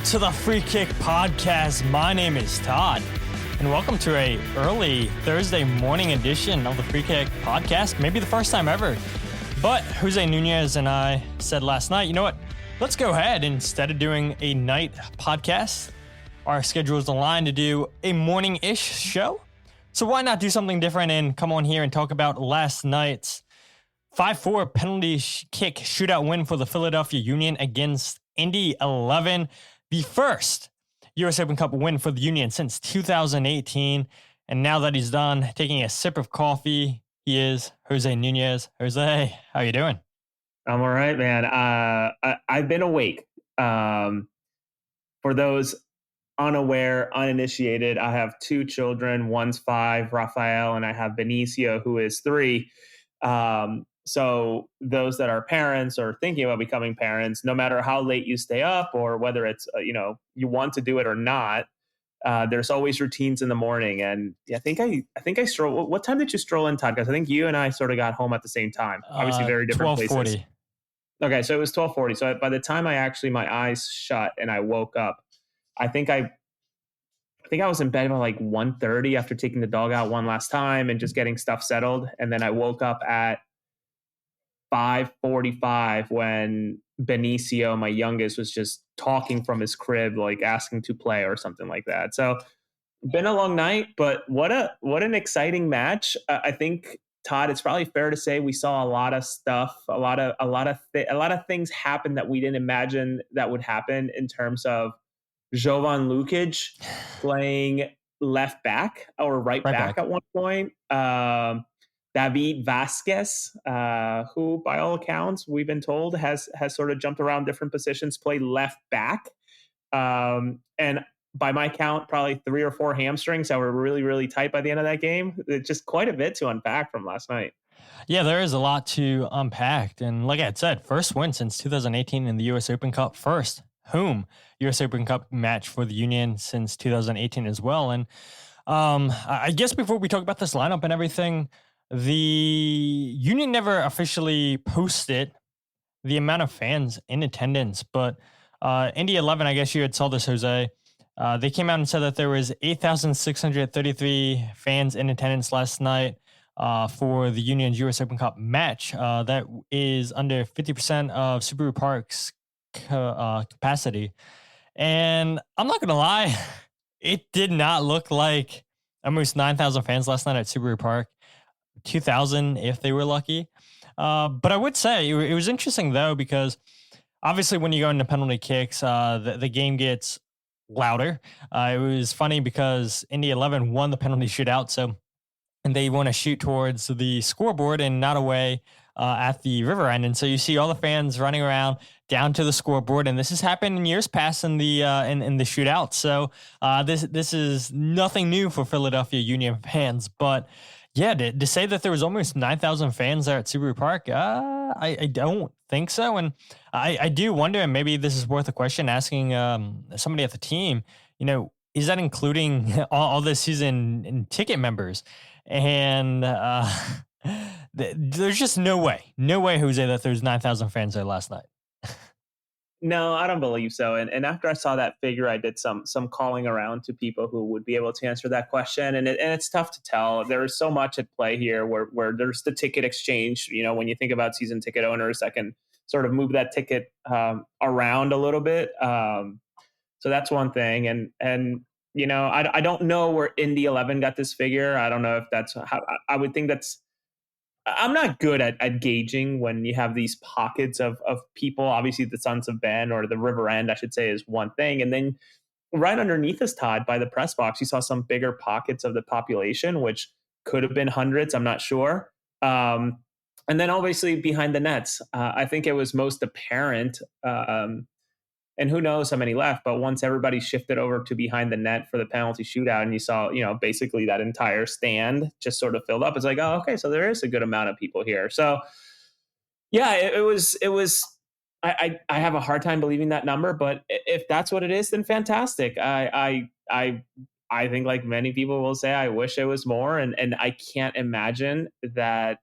to the Free Kick Podcast. My name is Todd, and welcome to a early Thursday morning edition of the Free Kick Podcast. Maybe the first time ever. But José Nuñez and I said last night, you know what? Let's go ahead. Instead of doing a night podcast, our schedule is aligned to do a morning-ish show. So why not do something different and come on here and talk about last night's 5-4 penalty kick shootout win for the Philadelphia Union against Indy 11, the first US Open Cup win for the Union since 2018. And now that he's done taking a sip of coffee, he is José Nuñez. Jose, how you doing? I'm all right, man. I've been awake. For those unaware, uninitiated, I have two children. One's 5, Rafael, and I have Benicio, who is 3. So those that are parents or thinking about becoming parents, no matter how late you stay up or whether it's, you want to do it or not, there's always routines in the morning. And I think I stroll. What time did you stroll in, Todd? Because I think you and I sort of got home at the same time. Obviously very different 12:40. places. Okay. So it was 12:40. So by the time my eyes shut and I woke up, I think I was in bed about like 1:30 after taking the dog out one last time and just getting stuff settled. And then I woke up at 5:45 when Benicio, my youngest, was just talking from his crib, like asking to play or something like that. So been a long night, but what an exciting match. I think, Todd, it's probably fair to say we saw a lot of stuff, a lot of things happen that we didn't imagine that would happen in terms of Jovan Lukic playing left back or right back at one point. David Vazquez, who by all accounts we've been told has sort of jumped around different positions, played left back. And by my count, probably 3 or 4 hamstrings that were really, really tight by the end of that game. It's just quite a bit to unpack from last night. Yeah, there is a lot to unpack. And like I said, first win since 2018 in the US Open Cup. First home US Open Cup match for the Union since 2018 as well. And I guess before we talk about this lineup and everything, the Union never officially posted the amount of fans in attendance, but Indy 11, I guess you had saw this, Jose. They came out and said that there was 8,633 fans in attendance last night for the Union's US Open Cup match. That is under 50% of Subaru Park's capacity. And I'm not going to lie, it did not look like almost 9,000 fans last night at Subaru Park. 2,000 if they were lucky. But I would say it was interesting, though, because obviously when you go into penalty kicks, the game gets louder. It was funny because Indy 11 won the penalty shootout, and they want to shoot towards the scoreboard and not away at the river end. And so you see all the fans running around down to the scoreboard, and this has happened in years past in the shootout. So this is nothing new for Philadelphia Union fans, but yeah, to say that there was almost 9,000 fans there at Subaru Park, I don't think so. And I do wonder, and maybe this is worth a question, asking somebody at the team, is that including all this season in ticket members? And there's just no way, Jose, that there's 9,000 fans there last night. No, I don't believe so. And after I saw that figure, I did some calling around to people who would be able to answer that question. And it's tough to tell. There is so much at play here where there's the ticket exchange. When you think about season ticket owners that can sort of move that ticket around a little bit. So that's one thing. And I don't know where Indy 11 got this figure. I don't know if that's how I would think that's. I'm not good at gauging when you have these pockets of people. Obviously, the Sons of Ben or the River End, I should say, is one thing. And then right underneath us, Todd, by the press box, you saw some bigger pockets of the population, which could have been hundreds. I'm not sure. And then obviously behind the nets, I think it was most apparent. And who knows how many left, but once everybody shifted over to behind the net for the penalty shootout and you saw, basically that entire stand just sort of filled up. It's like, oh, okay, so there is a good amount of people here. So yeah, it was, I have a hard time believing that number, but if that's what it is, then fantastic. I think like many people will say, I wish it was more. And I can't imagine that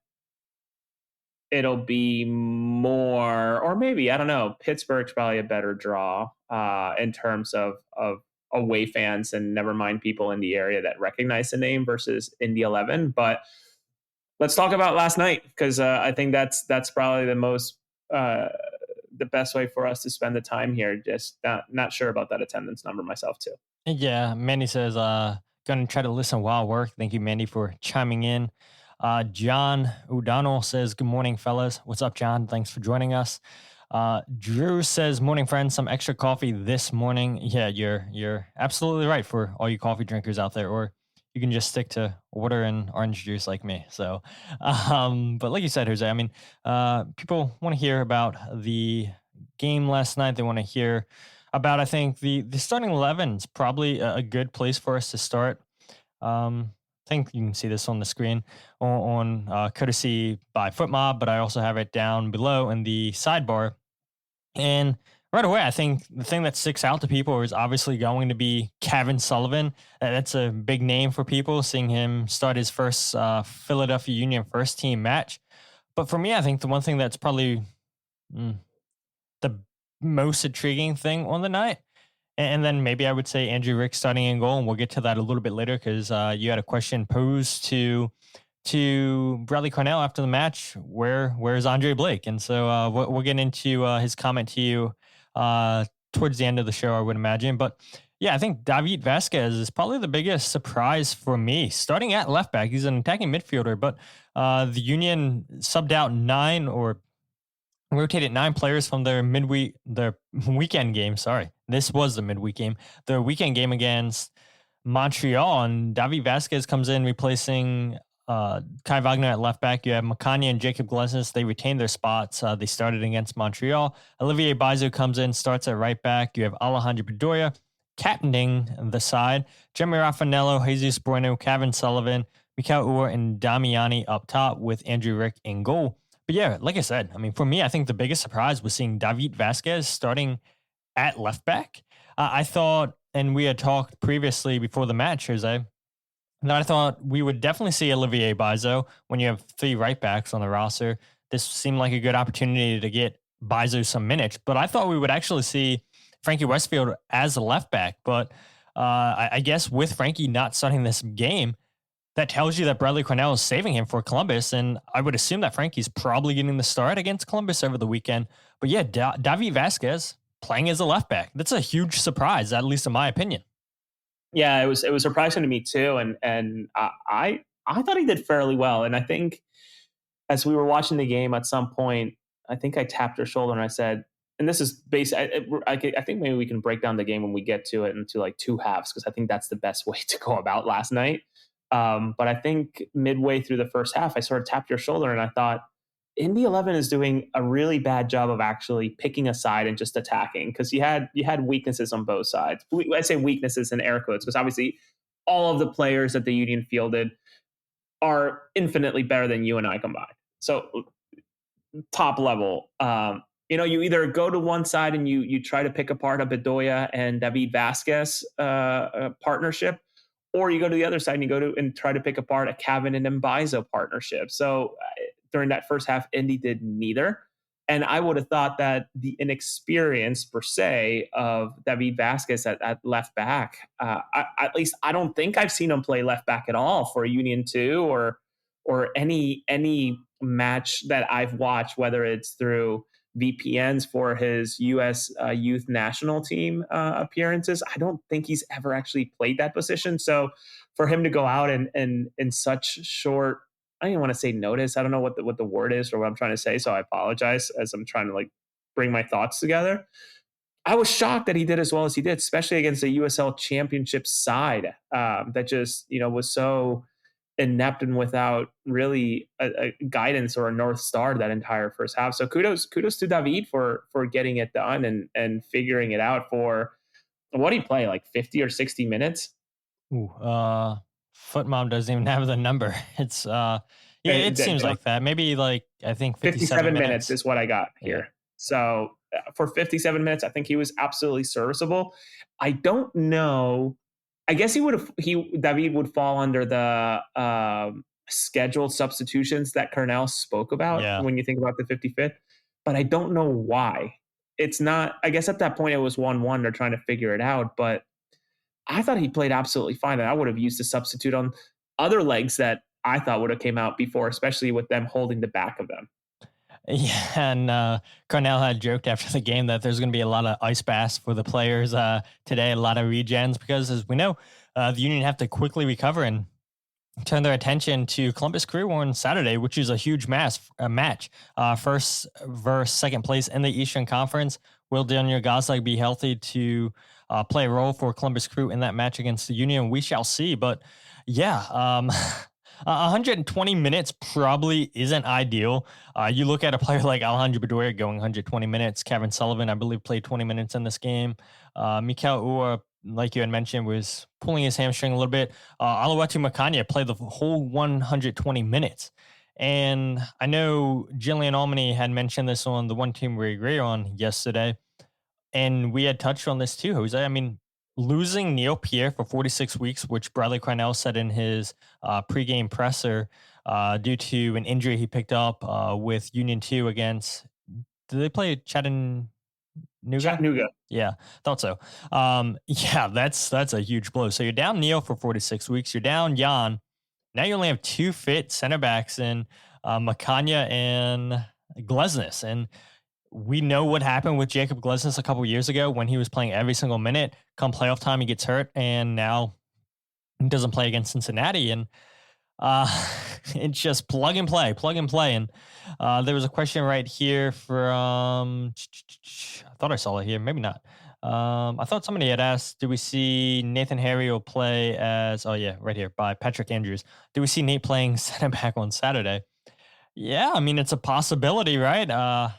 it'll be more, or maybe, I don't know, Pittsburgh's probably a better draw in terms of away fans, and never mind people in the area that recognize the name versus Indy 11. But let's talk about last night, because I think that's probably the best way for us to spend the time here. Just not sure about that attendance number myself too. Yeah, Mandy says, gonna try to listen while work. Thank you, Mandy, for chiming in. John O'Donnell says, good morning, fellas. What's up, John? Thanks for joining us. Drew says, morning, friends. Some extra coffee this morning. Yeah, you're absolutely right for all you coffee drinkers out there, or you can just stick to water and orange juice like me. So, but like you said, Jose, I mean, people want to hear about the game last night. They want to hear about, I think, the starting 11 is probably a good place for us to start. I think you can see this on the screen on courtesy by FootMob, but I also have it down below in the sidebar. And right away, I think the thing that sticks out to people is obviously going to be Cavan Sullivan. That's a big name for people, seeing him start his first Philadelphia Union first team match. But for me, I think the one thing that's probably the most intriguing thing on the night, and then maybe I would say Andrew Rick starting in goal, and we'll get to that a little bit later, because you had a question posed to Bradley Carnell after the match. Where's Andre Blake? And so we'll get into his comment to you towards the end of the show, I would imagine. But yeah, I think David Vazquez is probably the biggest surprise for me. Starting at left back, he's an attacking midfielder, but the Union subbed out rotated 9 players from their weekend game. Sorry, this was the midweek game. Their weekend game against Montreal, and David Vazquez comes in replacing Kai Wagner at left back. You have Makani and Jacob Glesnes. They retained their spots. They started against Montreal. Olivier Bizot comes in, starts at right back. You have Alejandro Bedoya captaining the side. Jeremy Raffanello, Jesus Bueno, Cavan Sullivan, Mikhail Uhre, and Damiani up top with Andrew Rick in goal. But yeah, like I said, I mean, for me, I think the biggest surprise was seeing David Vazquez starting at left back. I thought, and we had talked previously before the match, Jose, that I thought we would definitely see Olivier Bizot when you have 3 right backs on the roster. This seemed like a good opportunity to get Bizot some minutes, but I thought we would actually see Frankie Westfield as a left back. But I guess with Frankie not starting this game, that tells you that Bradley Carnell is saving him for Columbus. And I would assume that Frankie's probably getting the start against Columbus over the weekend. But yeah, David Vazquez playing as a left back. That's a huge surprise, at least in my opinion. Yeah, it was surprising to me too. And I thought he did fairly well. And I think as we were watching the game at some point, I think I tapped her shoulder and I said, and this is I think maybe we can break down the game when we get to it into like 2 halves, because I think that's the best way to go about last night. But I think midway through the first half, I sort of tapped your shoulder and I thought, Indy 11 is doing a really bad job of actually picking a side and just attacking, because you had weaknesses on both sides. I say weaknesses in air quotes, because obviously all of the players that the Union fielded are infinitely better than you and I combined. So top level, you either go to one side and you try to pick apart a Bedoya and David Vazquez partnership, or you go to the other side and you go to and try to pick apart a Cavan and Mbizo partnership. So during that first half, Indy did neither. And I would have thought that the inexperience per se of David Vazquez at left back, at least I don't think I've seen him play left back at all for Union 2 or any match that I've watched, whether it's through VPNs for his U.S. youth national team appearances. I don't think he's ever actually played that position. So for him to go out and in such short, I don't want to say notice. I don't know what the word is or what I'm trying to say. So I apologize as I'm trying to like bring my thoughts together. I was shocked that he did as well as he did, especially against the USL Championship side that just, was so inept and without really a guidance or a North Star that entire first half. So kudos to David for getting it done and figuring it out for what did he play, like 50 or 60 minutes? Ooh, FootMob doesn't even have the number. It's it seems like that. Maybe like I think 57 minutes is what I got here. Yeah. So for 57 minutes, I think he was absolutely serviceable. I don't know. I guess David would fall under the scheduled substitutions that Carnell spoke about Yeah. when you think about the 55th, but I don't know why. It's not, I guess at that point it was 1-1. They're trying to figure it out, but I thought he played absolutely fine. And I would have used a substitute on other legs that I thought would have came out before, especially with them holding the back of them. Yeah, and Carnell had joked after the game that there's going to be a lot of ice baths for the players today, a lot of regens, because as we know, the Union have to quickly recover and turn their attention to Columbus Crew on Saturday, which is a huge match. First versus second place in the Eastern Conference. Will Daniel Gosling be healthy to play a role for Columbus Crew in that match against the Union? We shall see. But yeah, 120 minutes probably isn't ideal. You look at a player like Alejandro Bedoya going 120 minutes. Cavan Sullivan, I believe, played 20 minutes in this game. Mikel Ua, like you had mentioned, was pulling his hamstring a little bit. Oluwatu Makanya played the whole 120 minutes. And I know Jillian Almany had mentioned this on the One Team We Agree on yesterday. And we had touched on this too, Jose. I mean, losing Neil Pierre for 46 weeks, which Bradley Carnell said in his pregame presser, due to an injury he picked up with Union 2 against, did they play Chattanooga? Chattanooga. Yeah, thought so. Yeah, that's a huge blow. So you're down Neil for 46 weeks. You're down Jan. Now you only have two fit center backs in Makanya and Glesnes. And we know what happened with Jacob Glesnes a couple years ago when he was playing every single minute. Come playoff time, he gets hurt, and now he doesn't play against Cincinnati. And uh, it's just plug and play. And there was a question right here from, I thought I saw it here, maybe not. I thought somebody had asked, do we see Nathan Harry will play as, oh yeah, right here by Patrick Andrews. Do we see Nate playing center back on Saturday? Yeah, I mean, it's a possibility, right?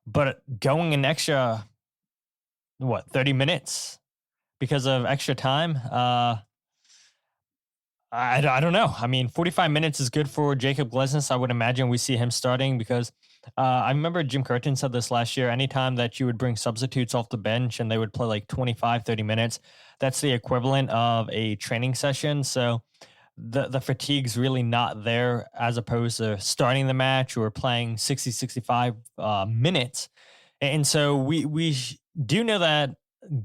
But going an extra, 30 minutes because of extra time? I don't know. I mean, 45 minutes is good for Jacob Glesnes. I would imagine we see him starting because I remember Jim Curtin said this last year. Anytime that you would bring substitutes off the bench and they would play like 25, 30 minutes, that's the equivalent of a training session. So the fatigue's really not there as opposed to starting the match or playing 60, 65 minutes. And so we do know that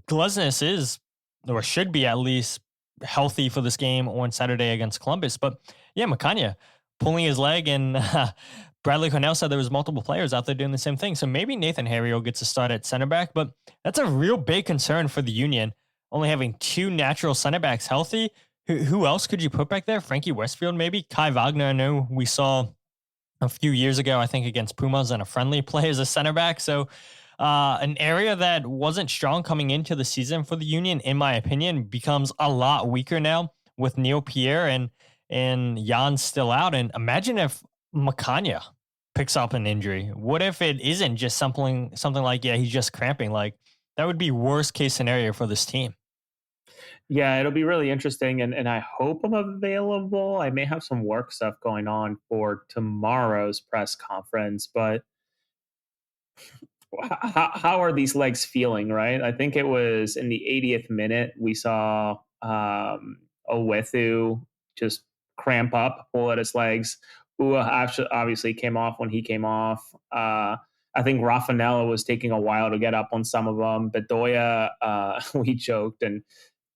Glesnes is or should be at least healthy for this game on Saturday against Columbus. But yeah, Makanya pulling his leg, and Bradley Carnell said there was multiple players out there doing the same thing. So maybe Nathan Harriel gets to start at center back, but that's a real big concern for the Union, only having two natural center backs healthy. Who else could you put back there? Frankie Westfield, maybe? Kai Wagner, I know we saw a few years ago, I think against Pumas in a friendly play as a center back. So an area that wasn't strong coming into the season for the Union, in my opinion, becomes a lot weaker now with Neil Pierre and Jan still out. And imagine if Makanya picks up an injury. What if it isn't just something like, yeah, he's just cramping? Like that would be worst case scenario for this team. Yeah, it'll be really interesting, and I hope I'm available. I may have some work stuff going on for tomorrow's press conference, but how are these legs feeling, right? I think it was in the 80th minute we saw Owethu just cramp up, pull at his legs. Ua obviously came off when he came off. I think Raffanella was taking a while to get up on some of them. Bedoya, we joked, and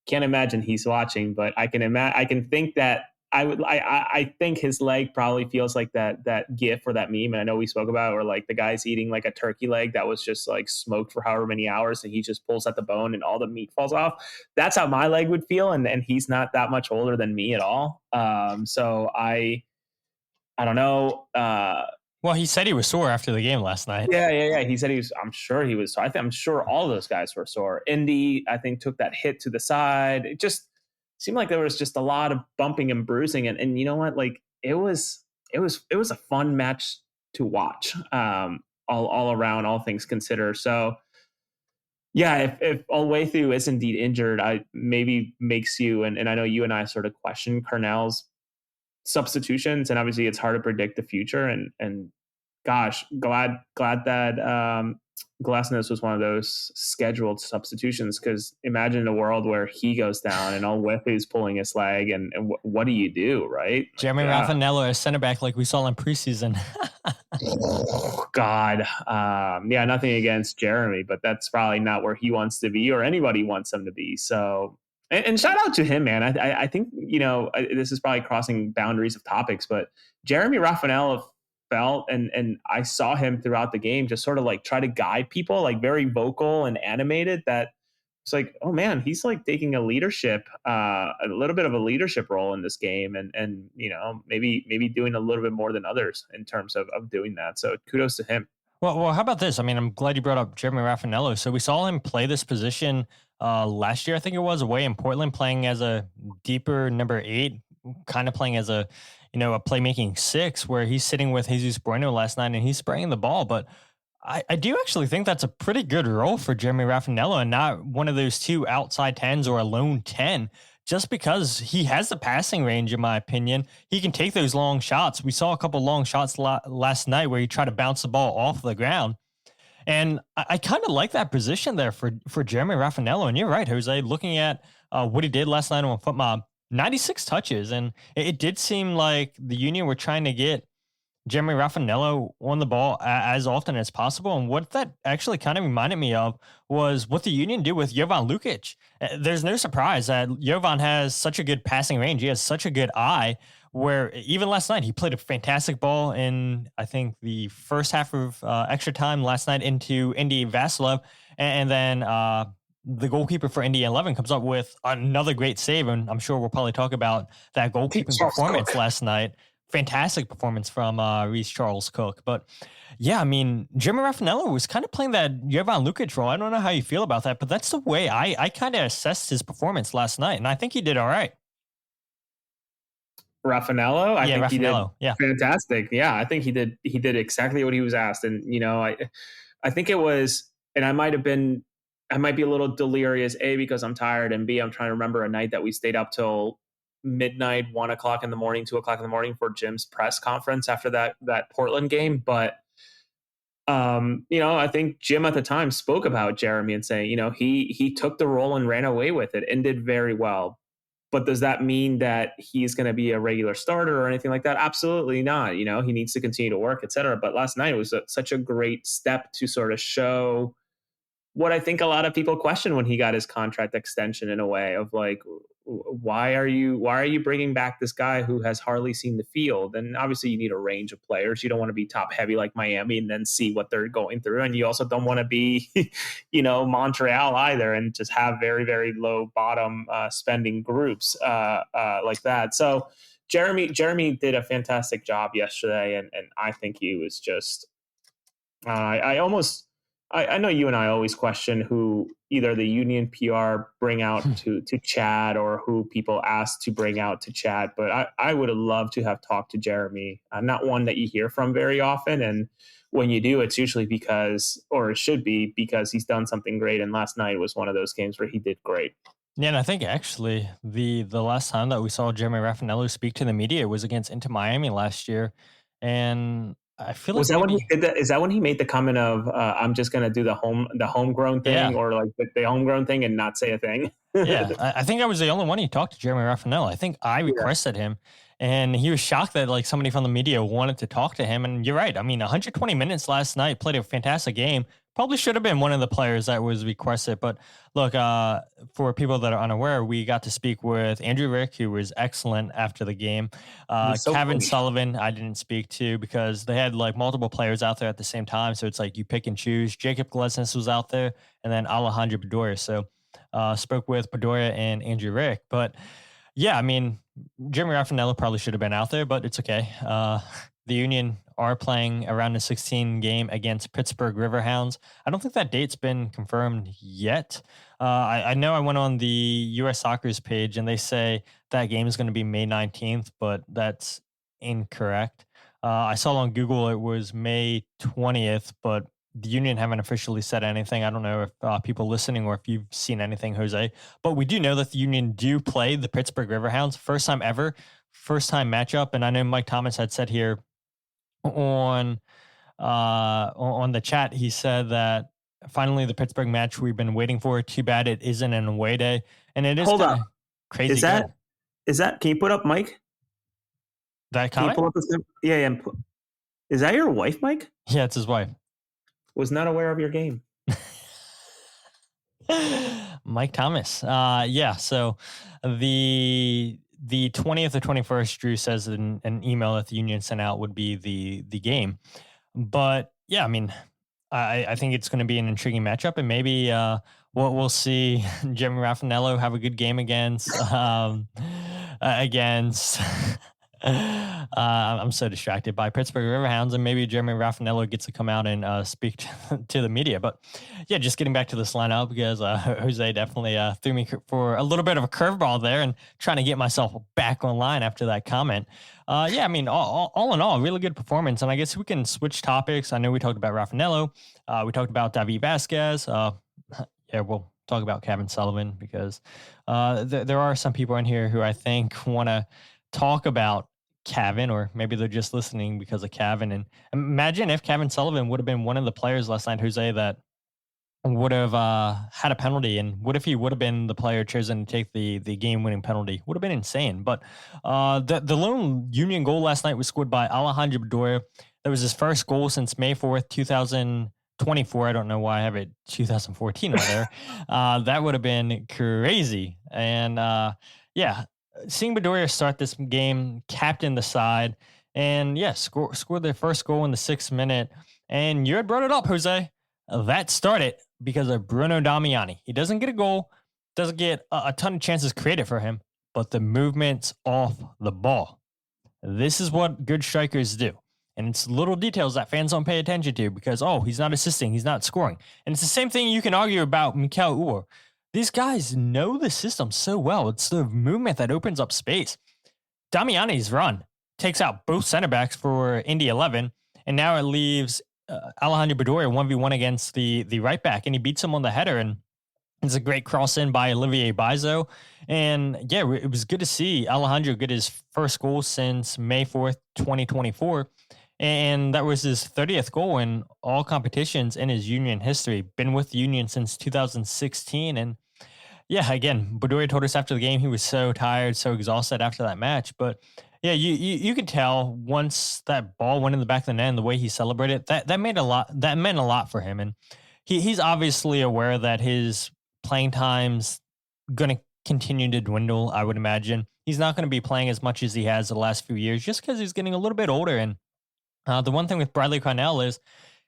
can't imagine he's watching, but I can think that I think his leg probably feels like that GIF or that meme. And I know we spoke about it, where like the guy's eating like a turkey leg that was just like smoked for however many hours, and he just pulls at the bone and all the meat falls off. That's how my leg would feel, and he's not that much older than me at all. So I don't know. Well, he said he was sore after the game last night. Yeah. He said he was. I'm sure he was. I'm sure all those guys were sore. Indy, I think, took that hit to the side. It just seemed like there was just a lot of bumping and bruising, and you know what? Like it was a fun match to watch. All around, all things considered. So yeah, if Olwethu is indeed injured, I maybe makes you and I know you and I sort of question Carnell's substitutions, and obviously it's hard to predict the future, and gosh, glad that Glasnost was one of those scheduled substitutions, because imagine a world where he goes down and Onwefu's pulling his leg, and what do you do, right? Jeremy Raffanello as center back like we saw in preseason. God. Yeah, nothing against Jeremy, but that's probably not where he wants to be or anybody wants him to be. So, and shout out to him, man. I think, this is probably crossing boundaries of topics, but Jeremy Raffanello felt, and I saw him throughout the game just sort of like try to guide people, like very vocal and animated, that it's like, oh man, he's like taking a little bit of a leadership role in this game, and maybe doing a little bit more than others in terms of doing that. So kudos to him. Well, how about this? I mean, I'm glad you brought up Jeremy Raffanello. So we saw him play this position last year, I think it was, away in Portland, playing as a deeper number 8, kind of playing as a playmaking 6, where he's sitting with Jesus Bueno last night and he's spraying the ball. But I do actually think that's a pretty good role for Jeremy Raffanello, and not one of those 2 outside 10s or a lone 10, just because he has the passing range, in my opinion. He can take those long shots. We saw a couple long shots last night where he tried to bounce the ball off the ground. And I kind of like that position there for Jeremy Raffanello. And you're right, Jose, looking at what he did last night on FootMob, 96 touches. And it did seem like the Union were trying to get Jeremy Raffanello on the ball as often as possible. And what that actually kind of reminded me of was what the Union did with Jovan Lukic. There's no surprise that Jovan has such a good passing range. He has such a good eye, where even last night he played a fantastic ball in, I think, the first half of extra time last night into Indy Vasilov. And then the goalkeeper for Indy 11 comes up with another great save. And I'm sure we'll probably talk about that goalkeeping performance last night. Fantastic performance from Reece Charles Cook. But yeah, I mean, Jeremy Raffanello was kind of playing that Jovan Lukic role. I don't know how you feel about that, but that's the way I kind of assessed his performance last night. And I think he did all right. Raffanello? I think Raffanello. He did fantastic. Yeah, I think he did exactly what he was asked. And, I think it was, and I might be a little delirious, A, because I'm tired, and B, I'm trying to remember a night that we stayed up till midnight, 1 o'clock in the morning, 2 o'clock in the morning for Jim's press conference after that Portland game. But I think Jim at the time spoke about Jeremy and saying, he took the role and ran away with it and did very well. But does that mean that he's going to be a regular starter or anything like that? Absolutely not. He needs to continue to work, et cetera. But last night was such a great step to sort of show what I think a lot of people question when he got his contract extension, in a way of like, why are you bringing back this guy who has hardly seen the field? And obviously you need a range of players. You don't want to be top heavy like Miami and then see what they're going through. And you also don't want to be, Montreal either, and just have very, very low bottom spending groups like that. So Jeremy did a fantastic job yesterday. And I think he was just, I know you and I always question who either the Union PR bring out to chat, or who people ask to bring out to chat. But I would have loved to have talked to Jeremy. Not one that you hear from very often. And when you do, it's usually it should be because he's done something great. And last night was one of those games where he did great. Yeah, and I think actually the last time that we saw Jeremy Raffanello speak to the media was against Inter Miami last year. And I feel like when he did that? Is that when he made the comment of I'm just going to do the homegrown thing, or like the homegrown thing and not say a thing? Yeah, I think I was the only one who talked to Jeremy Raffanello. I think I requested him, and he was shocked that like somebody from the media wanted to talk to him. And you're right. I mean, 120 minutes last night, played a fantastic game. Probably should have been one of the players that was requested. But look, for people that are unaware, we got to speak with Andrew Rick, who was excellent after the game. Cavan Sullivan, I didn't speak to because they had like multiple players out there at the same time. So it's like you pick and choose. Jacob Glesnes was out there, and then Alejandro Bedoya. So spoke with Bedoya and Andrew Rick. But yeah, I mean, Jeremy Raffanello probably should have been out there, but it's okay. The Union are playing a round of 16 game against Pittsburgh Riverhounds. I don't think that date's been confirmed yet. I know I went on the U.S. Soccer's page and they say that game is going to be May 19th, but that's incorrect. I saw on Google it was May 20th, but the Union haven't officially said anything. I don't know if people listening or if you've seen anything, Jose, but we do know that the Union do play the Pittsburgh Riverhounds. First time ever, first time matchup. And I know Mike Thomas had said here on on the chat, he said that finally the Pittsburgh match we've been waiting for. Too bad it isn't an away day, and it is Hold kind up. of crazy good. Is that? Can you put up Mike? That Can you comment? pull up this? Yeah. Is that your wife, Mike? Yeah, it's his wife. Was not aware of your game. Mike Thomas. Yeah. So the 20th or 21st, Drew says in an email that the Union sent out would be the game. But yeah, I mean, I think it's going to be an intriguing matchup, and maybe we'll see Jeremy Raffanello have a good game against. I'm so distracted by Pittsburgh Riverhounds, and maybe Jeremy Raffanello gets to come out and speak to the media. But yeah, just getting back to this lineup, because Jose definitely threw me for a little bit of a curveball there, and trying to get myself back online after that comment. Yeah, I mean, all in all, really good performance. And I guess we can switch topics. I know we talked about Raffanello. We talked about David Vazquez. Yeah, we'll talk about Cavan Sullivan, because there are some people in here who I think want to talk about Cavan, or maybe they're just listening because of Cavan. And imagine if Cavan Sullivan would have been one of the players last night, Jose, that would have had a penalty, and what if he would have been the player chosen to take the game-winning penalty? Would have been insane. But the lone Union goal last night was scored by Alejandro Bedoya. That was his first goal since May 4th, 2024. I don't know why I have it 2014 on there. That would have been crazy. And yeah, seeing Bedoya start this game, captain the side, and yeah, scored their first goal in the 6th minute. And you had brought it up, Jose. That started because of Bruno Damiani. He doesn't get a goal, doesn't get a ton of chances created for him, but the movement's off the ball. This is what good strikers do. And it's little details that fans don't pay attention to, because, oh, he's not assisting, he's not scoring. And it's the same thing you can argue about Mikel Uhre. These guys know the system so well. It's the movement that opens up space. Damiani's run takes out both center backs for Indy 11, and now it leaves Alejandro Bedoya 1v1 against the right back, and he beats him on the header, and it's a great cross in by Olivier Bizo. And yeah, it was good to see Alejandro get his first goal since May 4th, 2024. And that was his 30th goal in all competitions in his Union history. Been with the Union since 2016. And yeah, again, Bedoya told us after the game he was so tired, so exhausted after that match. But yeah, you could tell once that ball went in the back of the net and the way he celebrated, that meant a lot for him. And he's obviously aware that his playing time's going to continue to dwindle, I would imagine. He's not going to be playing as much as he has the last few years, just because he's getting a little bit older. And the one thing with Bradley Carnell is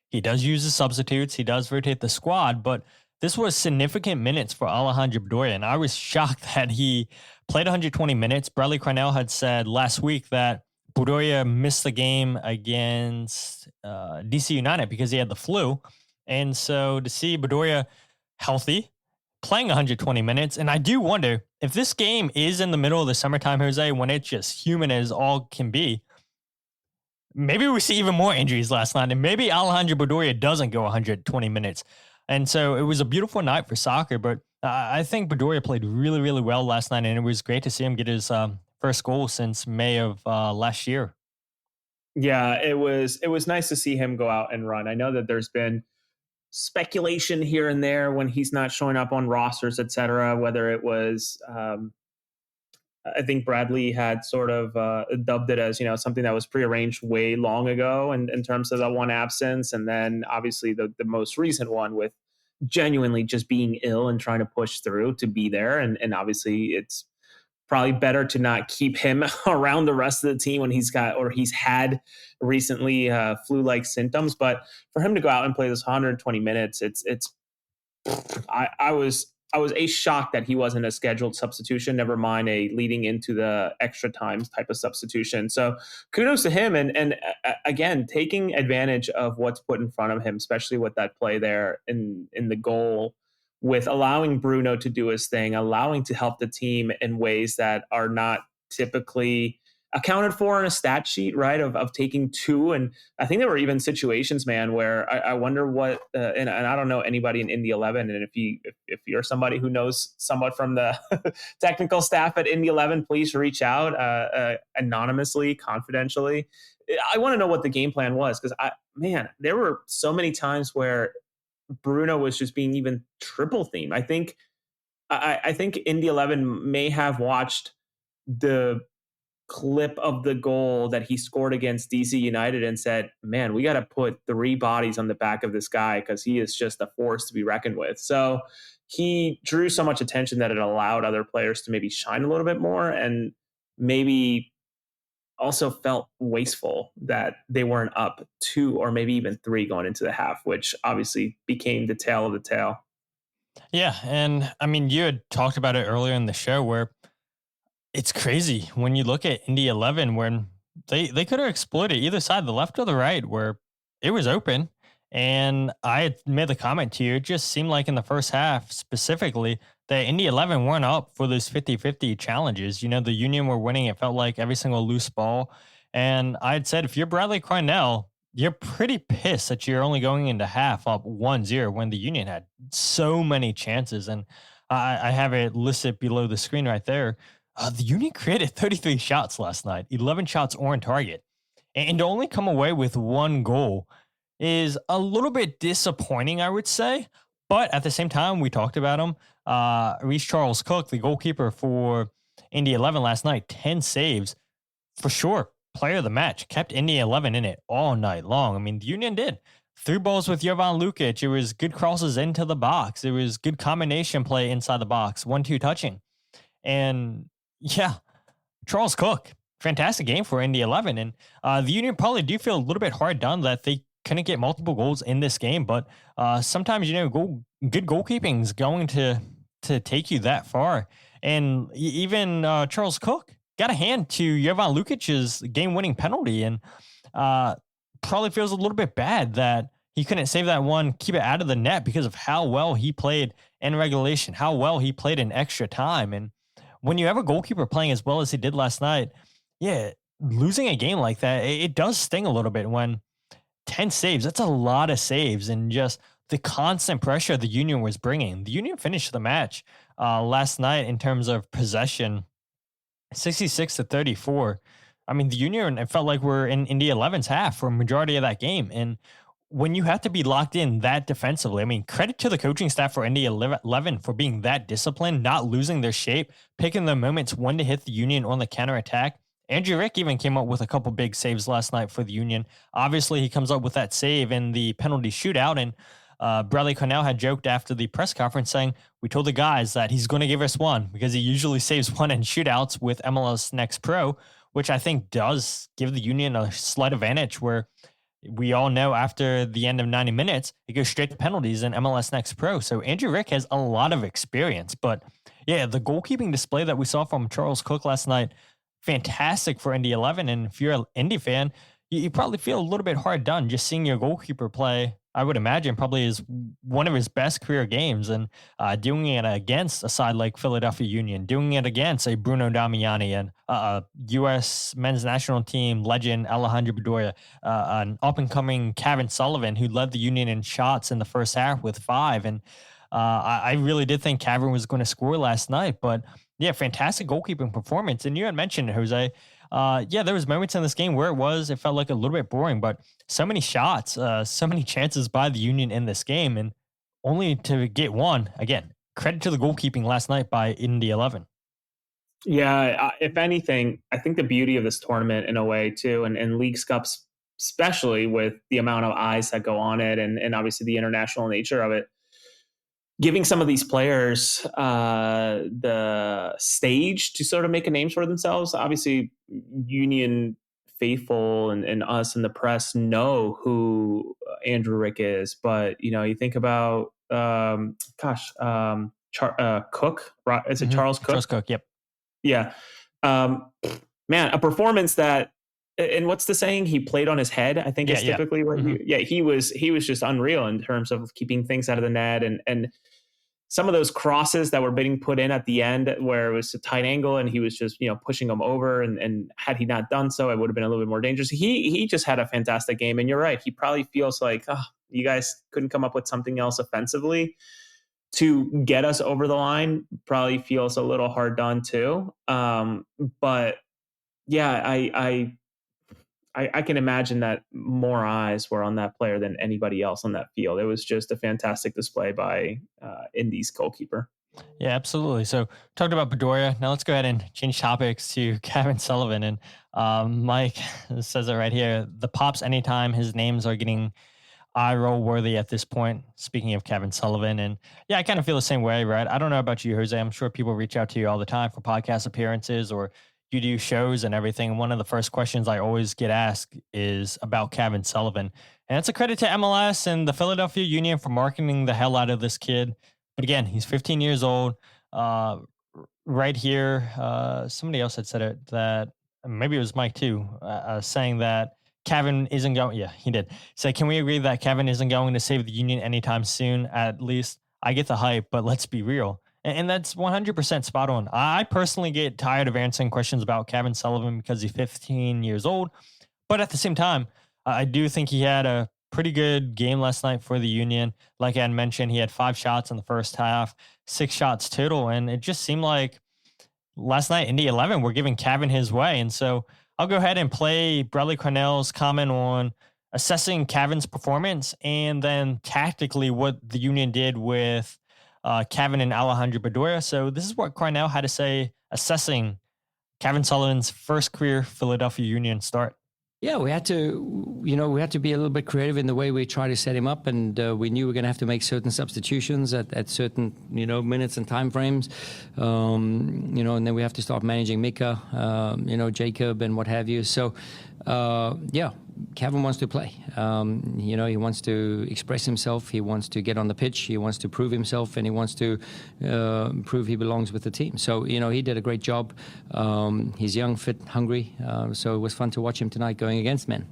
he does use the substitutes, he does rotate the squad, but this was significant minutes for Alejandro Bedoya, and I was shocked that he played 120 minutes. Bradley Carnell had said last week that Bedoya missed the game against DC United because he had the flu. And so to see Bedoya healthy, playing 120 minutes, and I do wonder if this game is in the middle of the summertime, Jose, when it's just humid as all can be, maybe we see even more injuries last night, and maybe Alejandro Bedoya doesn't go 120 minutes. And so it was a beautiful night for soccer, but I think Bedoya played really, really well last night, and it was great to see him get his first goal since May of last year. Yeah, it was nice to see him go out and run. I know that there's been speculation here and there when he's not showing up on rosters, etc. Whether it was, I think Bradley had sort of dubbed it as, something that was prearranged way long ago in terms of the one absence. And then obviously the most recent one with genuinely just being ill and trying to push through to be there. And obviously it's probably better to not keep him around the rest of the team when he's had recently flu-like symptoms. But for him to go out and play this 120 minutes, I was shocked that he wasn't a scheduled substitution, never mind a leading into the extra time type of substitution. So kudos to him. And again, taking advantage of what's put in front of him, especially with that play there in the goal, with allowing Bruno to do his thing, allowing to help the team in ways that are not typically accounted for in a stat sheet, right? Of taking 2. And I think there were even situations, man, where I wonder what, and I don't know anybody in Indy 11. And if you're somebody who knows somewhat from the technical staff at Indy 11, please reach out anonymously, confidentially. I want to know what the game plan was, because there were so many times where Bruno was just being even triple themed. I think Indy 11 may have watched the clip of the goal that he scored against DC United and said, man, we got to put 3 bodies on the back of this guy because he is just a force to be reckoned with. So he drew so much attention that it allowed other players to maybe shine a little bit more, and maybe also felt wasteful that they weren't up 2 or maybe even 3 going into the half, which obviously became the tail of the tail. Yeah. And I mean, you had talked about it earlier in the show where it's crazy when you look at Indy 11, when they could have exploited either side, the left or the right, where it was open. And I had made the comment to you, it just seemed like in the first half specifically that Indy 11 weren't up for those 50-50 challenges. You know, the Union were winning. It felt like every single loose ball. And I had said, if you're Bradley Carnell, you're pretty pissed that you're only going into half up 1-0 when the Union had so many chances. And I have it listed below the screen right there. The Union created 33 shots last night, 11 shots on target, and to only come away with 1 goal is a little bit disappointing, I would say. But at the same time, we talked about him. Reece Charles Cook, the goalkeeper for Indy 11 last night, 10 saves, for sure. Player of the match, kept Indy 11 in it all night long. I mean, the Union did. 3 balls with Jovan Lukic. It was good crosses into the box. It was good combination play inside the box, 1-2 touching. And yeah, Charles Cook, fantastic game for Indy 11. And the Union probably do feel a little bit hard done that they couldn't get multiple goals in this game. But sometimes, you know, good goalkeeping is going to take you that far. And even Charles Cook got a hand to Jovan Lukic's game-winning penalty, and probably feels a little bit bad that he couldn't save that one, keep it out of the net, because of how well he played in regulation, how well he played in extra time. And when you have a goalkeeper playing as well as he did last night, yeah, losing a game like that, it does sting a little bit. When 10 saves, that's a lot of saves, and just the constant pressure the Union was bringing. The Union finished the match last night in terms of possession, 66-34. I mean, the Union, it felt like we're in Indy 11's half for a majority of that game. And when you have to be locked in that defensively, I mean, credit to the coaching staff for Indy 11 for being that disciplined, not losing their shape, picking the moments when to hit the Union on the counterattack. Andrew Rick even came up with a couple big saves last night for the Union. Obviously, he comes up with that save in the penalty shootout. And Bradley Carnell had joked after the press conference saying, we told the guys that he's going to give us one because he usually saves one in shootouts with MLS Next Pro, which I think does give the Union a slight advantage, where we all know after the end of 90 minutes, it goes straight to penalties in MLS Next Pro. So Andrew Rick has a lot of experience. But yeah, the goalkeeping display that we saw from Charles Cook last night, fantastic for Indy 11. And if you're an Indy fan, you probably feel a little bit hard done just seeing your goalkeeper play. I would imagine probably is one of his best career games, and doing it against a side like Philadelphia Union, doing it against a Bruno Damiani and U.S. men's national team legend Alejandro Bedoya, an up-and-coming Cavan Sullivan who led the Union in shots in the first half with 5. And I really did think Cavan was going to score last night, but yeah, fantastic goalkeeping performance. And you had mentioned it, Jose. Yeah, there was moments in this game where it felt like a little bit boring, but so many shots, so many chances by the Union in this game, and only to get one. Again, credit to the goalkeeping last night by Indy 11. Yeah, if anything, I think the beauty of this tournament in a way too, and Leagues Cups, especially with the amount of eyes that go on it, and obviously the international nature of it, giving some of these players the stage to sort of make a name for themselves. Obviously, Union faithful and us in the press know who Andrew Rick is, but you think about Cook. Is it Charles Cook? Charles Cook. Yep. Yeah. Man, a performance that. And what's the saying? He played on his head, I think is typically what he was just unreal in terms of keeping things out of the net and some of those crosses that were being put in at the end where it was a tight angle and he was just, pushing them over. And had he not done so, it would have been a little bit more dangerous. He just had a fantastic game. And you're right. He probably feels like, oh, you guys couldn't come up with something else offensively to get us over the line. Probably feels a little hard done too. But yeah, I can imagine that more eyes were on that player than anybody else on that field. It was just a fantastic display by Indy's goalkeeper. Yeah, absolutely. So talked about Bedoya. Now let's go ahead and change topics to Cavan Sullivan. And Mike says it right here. The pops anytime his names are getting eye roll worthy at this point. Speaking of Cavan Sullivan. And yeah, I kind of feel the same way, right? I don't know about you, Jose. I'm sure people reach out to you all the time for podcast appearances or you do shows and everything. One of the first questions I always get asked is about Cavan Sullivan. And it's a credit to MLS and the Philadelphia Union for marketing the hell out of this kid. But again, he's 15 years old. Right here, somebody else had said it, that maybe it was Mike too, saying that Cavan isn't going. Yeah, he did say, can we agree that Cavan isn't going to save the Union anytime soon? At least I get the hype, but let's be real. And that's 100% spot on. I personally get tired of answering questions about Cavan Sullivan because he's 15 years old. But at the same time, I do think he had a pretty good game last night for the Union. Like I had mentioned, he had 5 shots in the first half, 6 shots total. And it just seemed like last night, Indy 11 were giving Cavan his way. And so I'll go ahead and play Bradley Carnell's comment on assessing Cavan's performance and then tactically what the Union did with Cavan and Alejandro Bedoya. So this is what Carnell had to say assessing Cavan Sullivan's first career Philadelphia Union start. Yeah, we had to be a little bit creative in the way we try to set him up, and we knew we were going to have to make certain substitutions at certain, minutes and time frames, and then we have to start managing Mika, Jacob and what have you. So, Cavan wants to play. He wants to express himself. He wants to get on the pitch. He wants to prove himself, and he wants to prove he belongs with the team. So, he did a great job. He's young, fit, hungry. So it was fun to watch him tonight going against men.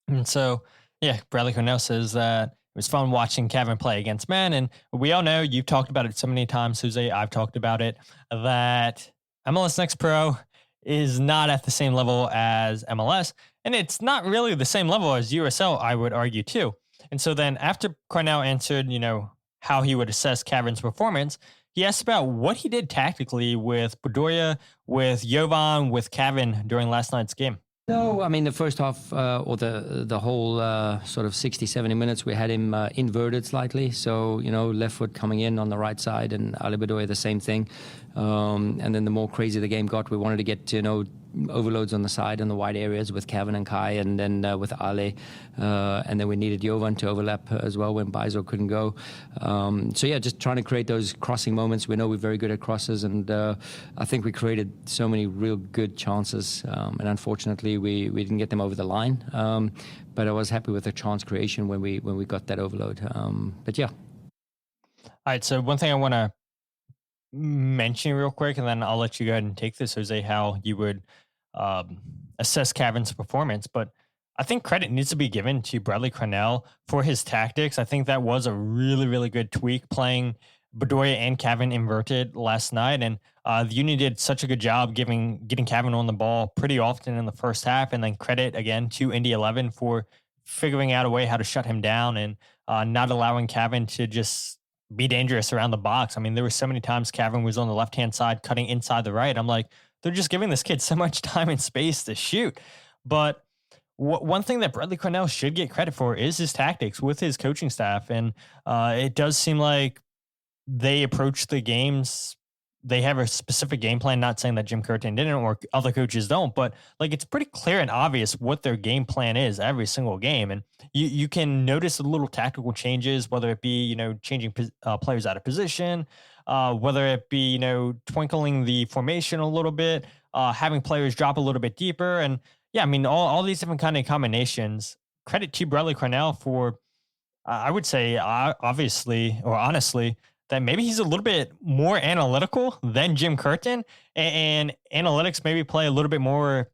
And so, yeah, Bradley Carnell says that it was fun watching Cavan play against men. And we all know, you've talked about it so many times, Jose, I've talked about it, that MLS Next Pro is not at the same level as MLS. And it's not really the same level as USL, I would argue, too. And so then after Carnell answered, how he would assess Cavan's performance, he asked about what he did tactically with Bedoya, with Jovan, with Cavan during last night's game. No, I mean, the first half or the whole sort of 60, 70 minutes, we had him inverted slightly. So, left foot coming in on the right side and Ale Bedoya the same thing. And then the more crazy the game got, we wanted to get, overloads on the side and the wide areas with Cavan and Kai and then with Ale. And then we needed Jovan to overlap as well when Baizo couldn't go. Just trying to create those crossing moments. We know we're very good at crosses, and I think we created so many real good chances. And unfortunately, we didn't get them over the line. But I was happy with the chance creation when we got that overload. But yeah. All right, so one thing I want to mention real quick, and then I'll let you go ahead and take this, Jose, how you would assess Cavan's performance. But I think credit needs to be given to Bradley Carnell for his tactics. I think that was a really, really good tweak, playing Bedoya and Cavan inverted last night. And the Union did such a good job getting Cavan on the ball pretty often in the first half. And then credit again to Indy 11 for figuring out a way how to shut him down and not allowing Cavan to just be dangerous around the box. I mean, there were so many times Cavan was on the left-hand side cutting inside the right. I'm like, they're just giving this kid so much time and space to shoot. But one thing that Bradley Carnell should get credit for is his tactics with his coaching staff. And it does seem like they approach the games. They have a specific game plan, not saying that Jim Curtin didn't or other coaches don't, but like it's pretty clear and obvious what their game plan is every single game. And you can notice the little tactical changes, whether it be, changing players out of position, whether it be, twinkling the formation a little bit, having players drop a little bit deeper. And yeah, I mean, all these different kind of combinations. Credit to Bradley Carnell for, I would say, obviously, or honestly, that maybe he's a little bit more analytical than Jim Curtin, and analytics maybe play a little bit more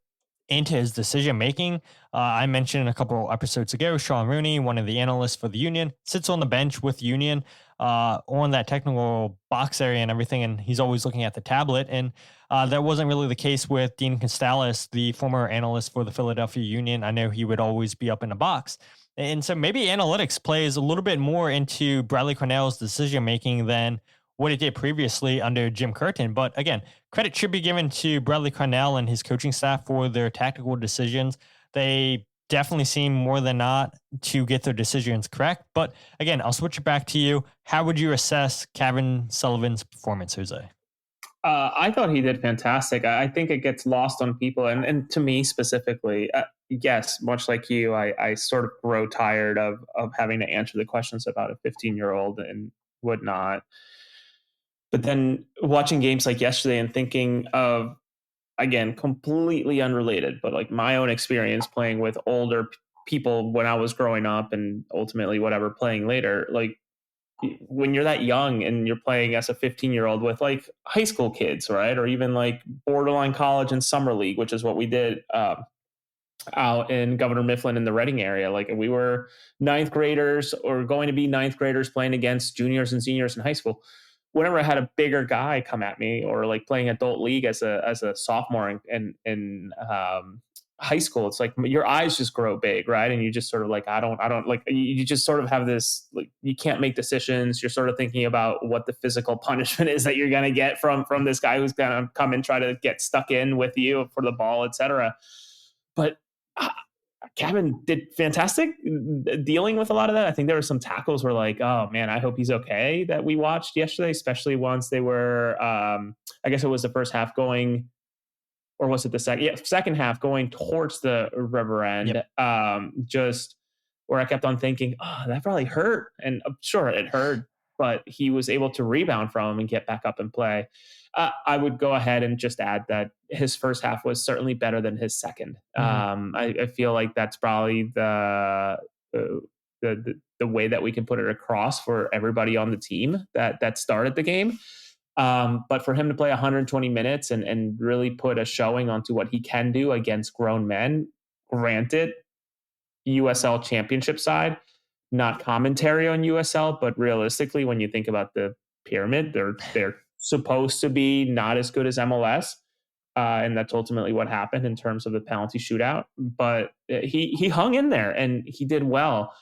into his decision making. I mentioned a couple episodes ago, Sean Rooney, one of the analysts for the Union, sits on the bench with Union on that technical box area and everything, and he's always looking at the tablet. And that wasn't really the case with Dean Constalis, the former analyst for the Philadelphia Union. I know he would always be up in the box. And so maybe analytics plays a little bit more into Bradley Carnell's decision making than what it did previously under Jim Curtin. But again, credit should be given to Bradley Carnell and his coaching staff for their tactical decisions. They definitely seem more than not to get their decisions correct. But again, I'll switch it back to you. How would you assess Cavan Sullivan's performance, Jose? I thought he did fantastic. I think it gets lost on people, and to me specifically, yes, much like you, I sort of grow tired of having to answer the questions about a 15-year-old and whatnot. But then watching games like yesterday and thinking of, again, completely unrelated, but like my own experience playing with older people when I was growing up and ultimately whatever playing later, like when you're that young and you're playing as a 15-year-old with like high school kids, right? Or even like borderline college and summer league, which is what we did out in Governor Mifflin in the Reading area. Like we were ninth graders or going to be ninth graders playing against juniors and seniors in high school. Whenever I had a bigger guy come at me, or like playing adult league as a sophomore in high school, it's like your eyes just grow big, right? And you just sort of like, I don't like, you just sort of have this, like, you can't make decisions. You're sort of thinking about what the physical punishment is that you're going to get from this guy who's going to come and try to get stuck in with you for the ball, etc. But Cavan did fantastic dealing with a lot of that. I think there were some tackles where like, oh man, I hope he's okay, that we watched yesterday, especially once they were, I guess it was the first half going, or was it the second? Yeah, second half going towards the river end. Yep. Just where I kept on thinking, oh, that probably hurt. And sure, it hurt, but he was able to rebound from him and get back up and play. I would go ahead and just add that his first half was certainly better than his second. Mm-hmm. I feel like that's probably the way that we can put it across for everybody on the team that started the game. But for him to play 120 minutes and really put a showing onto what he can do against grown men, granted, USL Championship side, not commentary on USL, but realistically, when you think about the pyramid, they're supposed to be not as good as MLS. And that's ultimately what happened in terms of the penalty shootout. But he hung in there and he did well.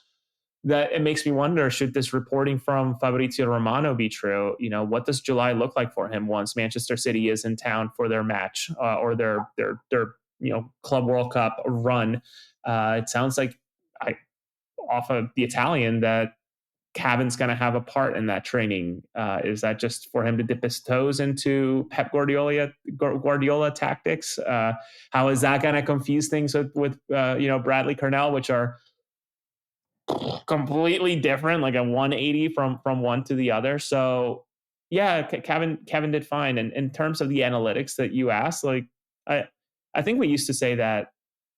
That it makes me wonder, should this reporting from Fabrizio Romano be true? You know, what does July look like for him once Manchester City is in town for their match or their Club World Cup run? It sounds like off of the Italian that Cavan's going to have a part in that training. Is that just for him to dip his toes into Pep Guardiola tactics? How is that going to confuse things with Bradley Carnell, which are completely different, like a 180 from one to the other? So yeah, Cavan did fine. And in terms of the analytics that you asked, like I think we used to say that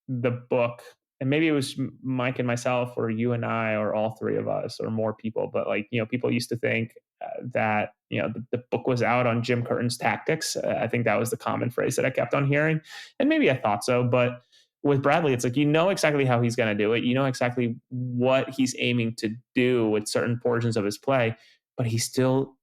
the book, and maybe it was Mike and myself or you and I or all three of us or more people, but like, people used to think that, the book was out on Jim Curtin's tactics. I think that was the common phrase that I kept on hearing. And maybe I thought so, but with Bradley, it's like, exactly how he's going to do it. Exactly what he's aiming to do with certain portions of his play, but he still,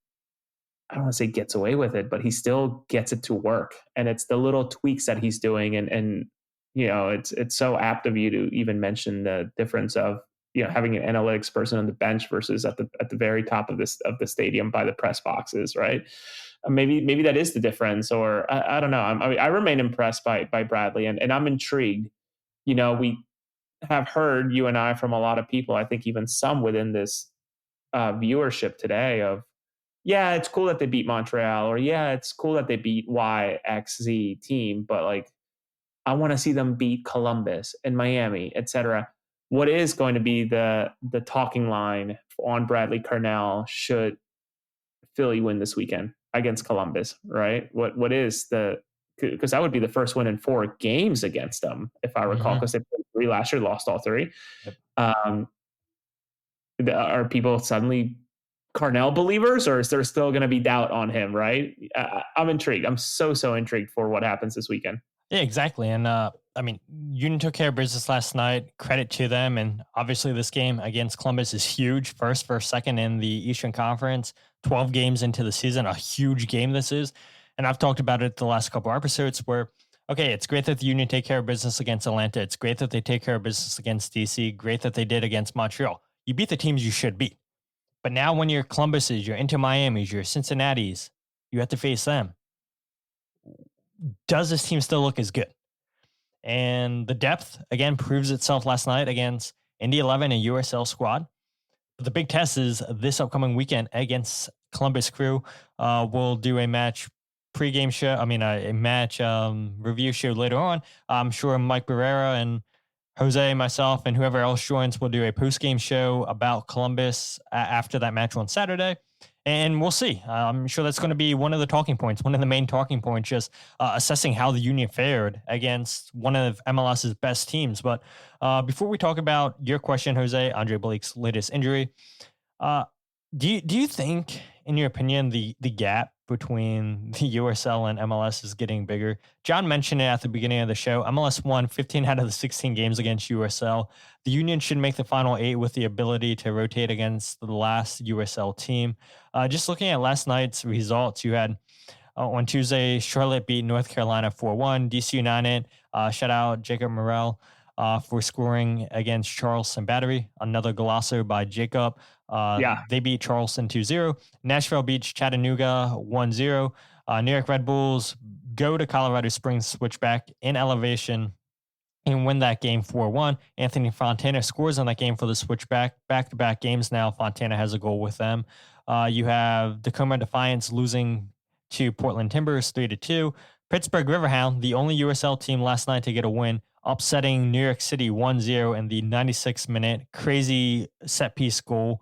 I don't want to say gets away with it, but he still gets it to work. And it's the little tweaks that he's doing. And it's so apt of you to even mention the difference of, having an analytics person on the bench versus at the very top of the stadium by the press boxes, right? Maybe that is the difference, or I don't know. I remain impressed by Bradley, and I'm intrigued. We have heard, you and I, from a lot of people, I think even some within this viewership today, of, yeah, it's cool that they beat Montreal, or yeah, it's cool that they beat YXZ team, but like, I want to see them beat Columbus and Miami, etc. What is going to be the talking line on Bradley Carnell should Philly win this weekend against Columbus, right? What is because that would be the first win in 4 games against them, if I recall, because they played 3 last year, lost all 3. Yep. Are people suddenly Carnell believers, or is there still going to be doubt on him, right? I'm intrigued. I'm so intrigued for what happens this weekend. Yeah, exactly. And I mean, Union took care of business last night. Credit to them. And obviously, this game against Columbus is huge. First versus second in the Eastern Conference. 12 games into the season, a huge game this is. And I've talked about it the last couple of episodes where, okay, it's great that the Union take care of business against Atlanta. It's great that they take care of business against DC. Great that they did against Montreal. You beat the teams you should beat. But now when you're Columbuses, you're into Miami's, you're Cincinnati's, you have to face them. Does this team still look as good? And the depth, again, proves itself last night against Indy 11 and USL squad. But the big test is this upcoming weekend against Columbus Crew. We'll do a match pregame show. I mean, a match review show later on. I'm sure Mike Barrera and Jose, myself, and whoever else joins will do a post-game show about Columbus after that match on Saturday. And we'll see. I'm sure that's going to be one of the talking points, one of the main talking points, just assessing how the Union fared against one of MLS's best teams. But before we talk about your question, Jose, Andre Blake's latest injury, uh, do you think, in your opinion, the gap between the USL and MLS is getting bigger? John mentioned it at the beginning of the show. MLS won 15 out of the 16 games against USL. The Union should make the final 8 with the ability to rotate against the last USL team. Just looking at last night's results, you had on Tuesday, Charlotte beat North Carolina 4-1. DC United, shout out Jacob Morel for scoring against Charleston Battery. Another golazo by Jacob. They beat Charleston 2-0. Nashville beats Chattanooga 1-0. New York Red Bulls go to Colorado Springs switchback in elevation and win that game 4-1. Anthony Fontana scores on that game for the switchback. Back-to-back games now, Fontana has a goal with them. You have Tacoma Defiance losing to Portland Timbers 3-2. Pittsburgh Riverhound, the only USL team last night to get a win, upsetting New York City 1-0 in the 96th minute. Crazy set-piece goal.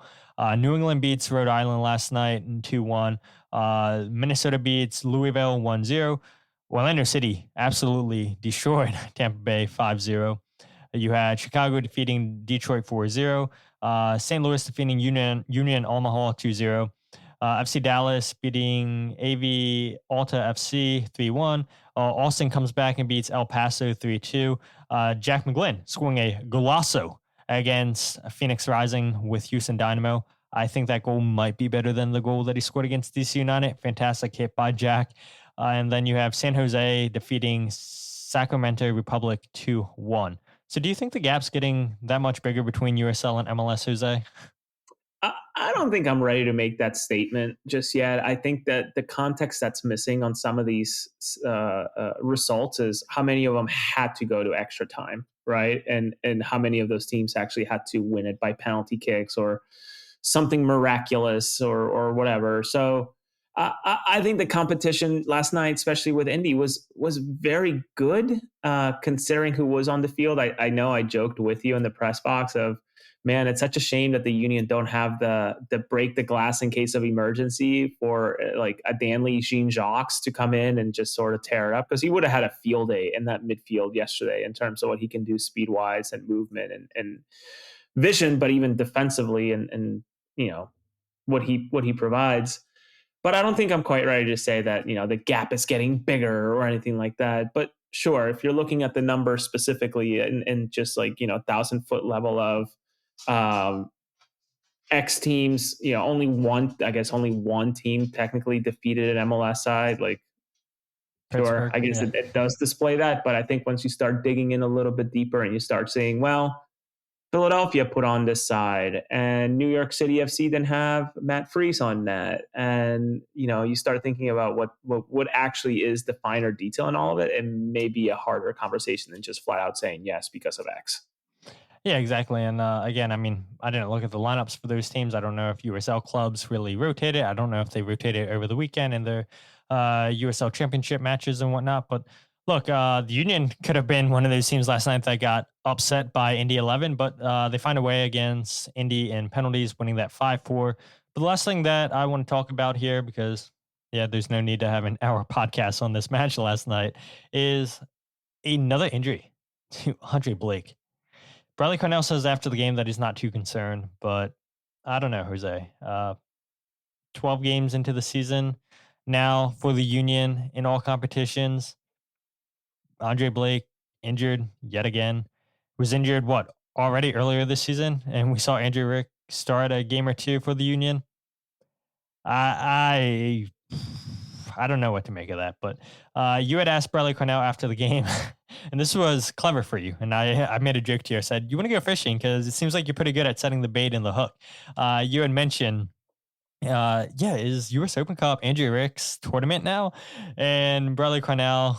New England beats Rhode Island last night 2-1. Minnesota beats Louisville 1-0. Orlando City absolutely destroyed Tampa Bay 5-0. You had Chicago defeating Detroit 4-0. St. Louis defeating Union Omaha 2-0. FC Dallas beating AV Alta FC 3-1. Austin comes back and beats El Paso 3-2. Jack McGlynn scoring a golazo against Phoenix Rising with Houston Dynamo. I think that goal might be better than the goal that he scored against DC United. Fantastic hit by Jack. And then you have San Jose defeating Sacramento Republic 2-1. So do you think the gap's getting that much bigger between USL and MLS, Jose? I don't think I'm ready to make that statement just yet. I think that the context that's missing on some of these results is how many of them had to go to extra time, right? And how many of those teams actually had to win it by penalty kicks or something miraculous or whatever. So I think the competition last night, especially with Indy, was very good considering who was on the field. I know I joked with you in the press box of, man, it's such a shame that the Union don't have the break the glass in case of emergency for like a Danley Jean-Jacques to come in and just sort of tear it up, because he would have had a field day in that midfield yesterday in terms of what he can do speed wise and movement and vision, but even defensively and you know what he provides. But I don't think I'm quite ready to say that, the gap is getting bigger or anything like that. But sure, if you're looking at the number specifically and just like, 1,000-foot level of X teams, only one team technically defeated an MLS side. Like, sure, I guess it does display that. But I think once you start digging in a little bit deeper and you start saying, well, Philadelphia put on this side and New York City FC didn't have Matt Freese on net. And, you start thinking about what actually is the finer detail in all of it, and maybe a harder conversation than just flat out saying yes because of X. Yeah, exactly. And again, I mean, I didn't look at the lineups for those teams. I don't know if USL clubs really rotated. I don't know if they rotated over the weekend in their USL Championship matches and whatnot. But look, the Union could have been one of those teams last night that got upset by Indy 11, but they find a way against Indy in penalties, winning that 5-4. But the last thing that I want to talk about here, because, there's no need to have an hour podcast on this match last night, is another injury to Andre Blake. Bradley Carnell says after the game that he's not too concerned, but I don't know, Jose. 12 games into the season now for the Union in all competitions. Andre Blake injured yet again. Was injured already earlier this season, and we saw Andrew Rick start a game or two for the Union. I I don't know what to make of that, but you had asked Bradley Carnell after the game, and this was clever for you. And I made a joke to you. I said, "You want to go fishing because it seems like you're pretty good at setting the bait and the hook." You had mentioned, yeah, is U.S. Open Cup Andrew Rick's tournament now? And Bradley Carnell,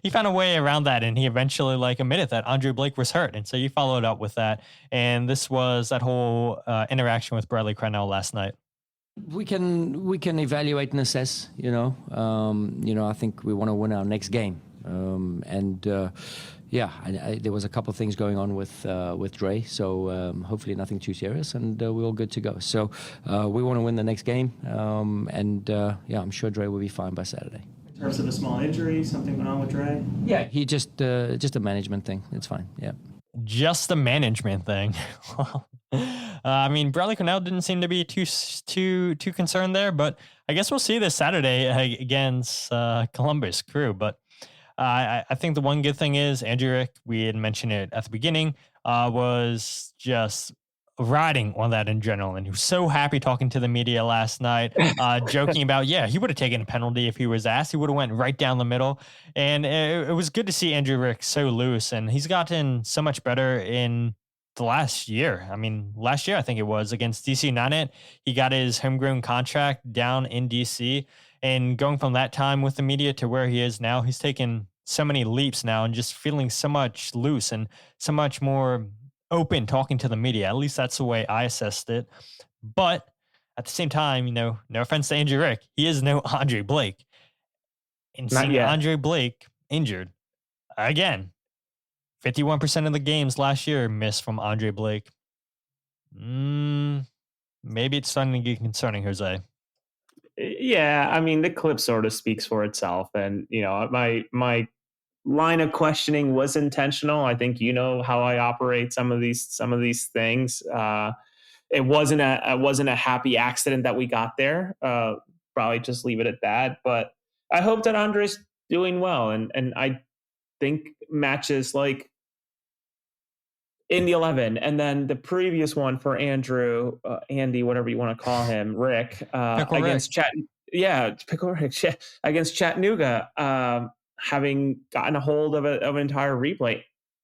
he found a way around that, and he eventually admitted that Andre Blake was hurt, and so you followed up with that. And this was that whole interaction with Bradley Carnell last night. We can evaluate and assess. I think we want to win our next game, there was a couple of things going on with Dre, so hopefully nothing too serious, and we're all good to go. So we want to win the next game, I'm sure Dre will be fine by Saturday. In terms of a small injury, something went on with Dre? Yeah, he just a management thing. It's fine. Yeah. Just a management thing. I mean, Bradley Carnell didn't seem to be too concerned there, but I guess we'll see this Saturday against Columbus Crew. But I think the one good thing is Andrew Rick, we had mentioned it at the beginning, was just riding on that adrenaline. He was so happy talking to the media last night, joking about, he would have taken a penalty if he was asked. He would have went right down the middle. And it was good to see Andrew Rick so loose, and he's gotten so much better in the last year. I mean, last year, I think it was against DC United, he got his homegrown contract down in DC, and going from that time with the media to where he is now, he's taken so many leaps now and just feeling so much loose and so much more open talking to the media. At least that's the way I assessed it. But at the same time, no offense to Andrew Rick, he is no Andre Blake. And seeing Andre Blake injured again, 51% of the games last year missed from Andre Blake. Maybe it's starting to get concerning, Jose. Yeah, I mean, the clip sort of speaks for itself. And, my line of questioning was intentional. I think how I operate some of these things. It wasn't a happy accident that we got there. Probably just leave it at that. But I hope that Andre's doing well, and I think matches like Indy 11, and then the previous one for Andrew, Andy, whatever you want to call him, Rick, against against Chattanooga, having gotten a hold of an entire replay.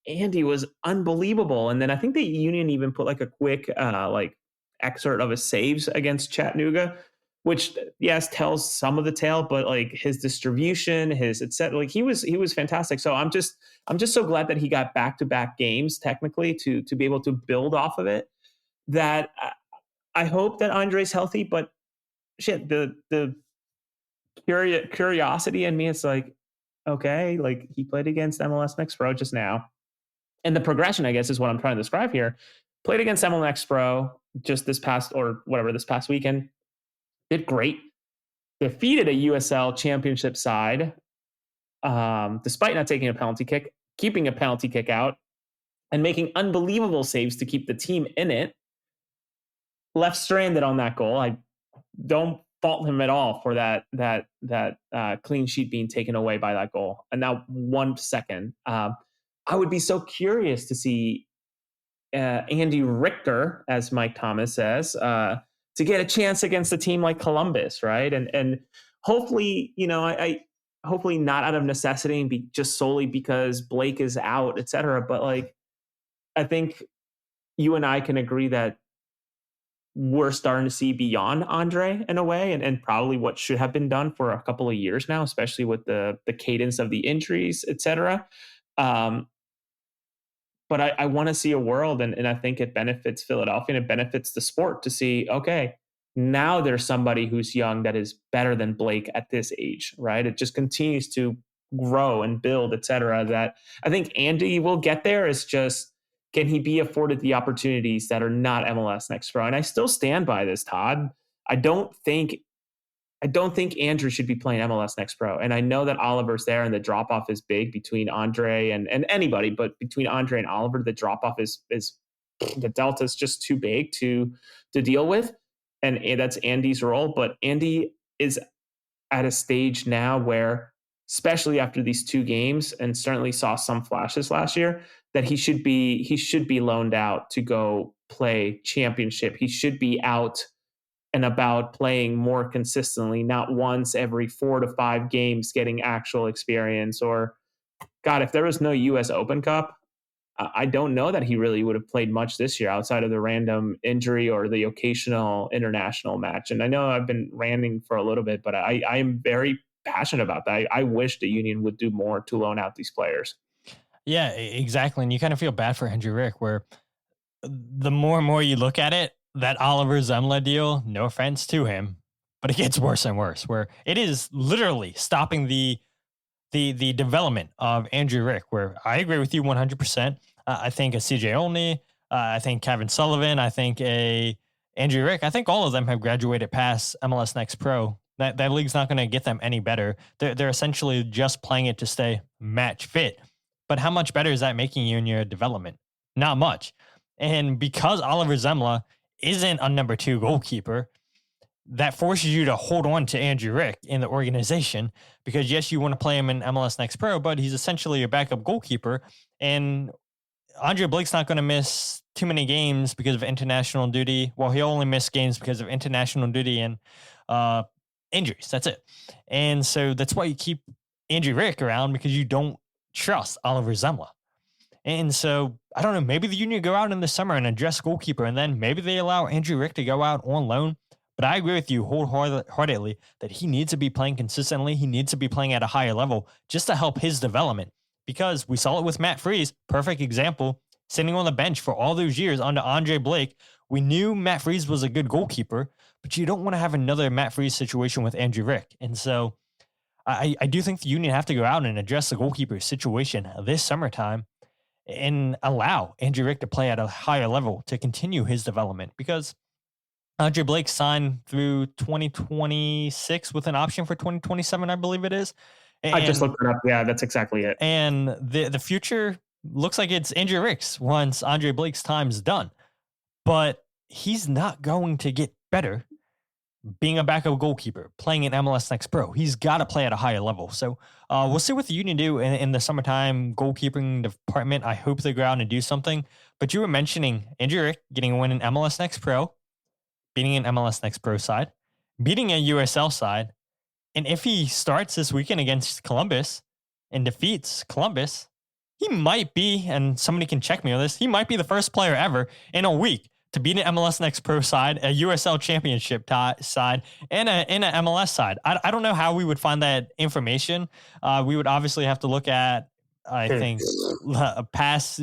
Andy was unbelievable, and then I think the Union even put a quick excerpt of his saves against Chattanooga, which tells some of the tale, but his distribution, his etc. He was fantastic. So I'm just so glad that he got back-to-back games technically to be able to build off of it. That I hope that Andre's healthy, but shit, the curiosity in me, it's okay, he played against MLS Next Pro just now, and the progression, I guess, is what I'm trying to describe here. Played against MLS Next Pro just this past weekend. Did great. Defeated a USL Championship side, despite not taking a penalty kick, keeping a penalty kick out, and making unbelievable saves to keep the team in it. Left stranded on that goal. I don't fault him at all for that clean sheet being taken away by that goal. And now 1 second, I would be so curious to see Andy Richter, as Mike Thomas says, to get a chance against a team like Columbus, right? And hopefully, I hopefully not out of necessity and just solely because Blake is out, et cetera. But I think you and I can agree that we're starting to see beyond Andre in a way, and probably what should have been done for a couple of years now, especially with the cadence of the injuries, et cetera. But I want to see a world, and I think it benefits Philadelphia and it benefits the sport to see, okay, now there's somebody who's young that is better than Blake at this age, right? It just continues to grow and build, et cetera. That I think Andy will get there. Is just, can he be afforded the opportunities that are not MLS Next Pro? And I still stand by this, Todd. I don't think Andrew should be playing MLS Next Pro. And I know that Oliver's there and the drop-off is big between Andre and anybody, but between Andre and Oliver, the drop-off is the delta is just too big to deal with. And that's Andy's role. But Andy is at a stage now where especially after these 2 games, and certainly saw some flashes last year, that he should be loaned out to go play championship. He should be out and about playing more consistently, not once every 4 to 5 games getting actual experience. Or God, if there was no US Open Cup, I don't know that he really would have played much this year outside of the random injury or the occasional international match. And I know I've been ranting for a little bit, but I am very passionate about that. I wish the Union would do more to loan out these players. Yeah, exactly. And you kind of feel bad for Andrew Rick, where the more and more you look at it, that Oliver Zemla deal, no offense to him, but it gets worse and worse, where it is literally stopping the development of Andrew Rick, where I agree with you 100%. I think a CJ Olney, I think Cavan Sullivan, I think a Andrew Rick, I think all of them have graduated past MLS Next Pro. That league's not going to get them any better. They're essentially just playing it to stay match fit. But how much better is that making you in your development? Not much. And because Oliver Zemla isn't a number 2 goalkeeper, that forces you to hold on to Andrew Rick in the organization, because yes, you want to play him in MLS Next Pro, but he's essentially a backup goalkeeper. And Andre Blake's not going to miss too many games because of international duty. Well, he'll only miss games because of international duty and injuries. That's it. And so that's why you keep Andrew Rick around, because you don't trust Oliver Zemla. And so, I don't know, maybe the Union go out in the summer and address goalkeeper, and then maybe they allow Andrew Rick to go out on loan. But I agree with you wholeheartedly that he needs to be playing consistently. He needs to be playing at a higher level just to help his development, because we saw it with Matt Freese, perfect example, sitting on the bench for all those years under Andre Blake. We knew Matt Freese was a good goalkeeper, but you don't want to have another Matt Freese situation with Andrew Rick. And so I do think the Union have to go out and address the goalkeeper situation this summertime and allow Andrew Rick to play at a higher level to continue his development, because Andre Blake signed through 2026 with an option for 2027, I believe it is. And I just looked it up. Yeah, that's exactly it. And the future looks like it's Andrew Rick's once Andre Blake's time's done. But he's not going to get better being a backup goalkeeper, playing in MLS Next Pro. He's got to play at a higher level. So we'll see what the Union do in the summertime goalkeeping department. I hope they go out and do something. But you were mentioning Andrew Rick getting a win in MLS Next Pro, beating an MLS Next Pro side, beating a USL side. And if he starts this weekend against Columbus and defeats Columbus, he might be, and somebody can check me on this, he might be the first player ever in a week to beat an MLS Next Pro side, a USL Championship side, and an MLS side. I don't know how we would find that information. We would obviously have to look at, I think, past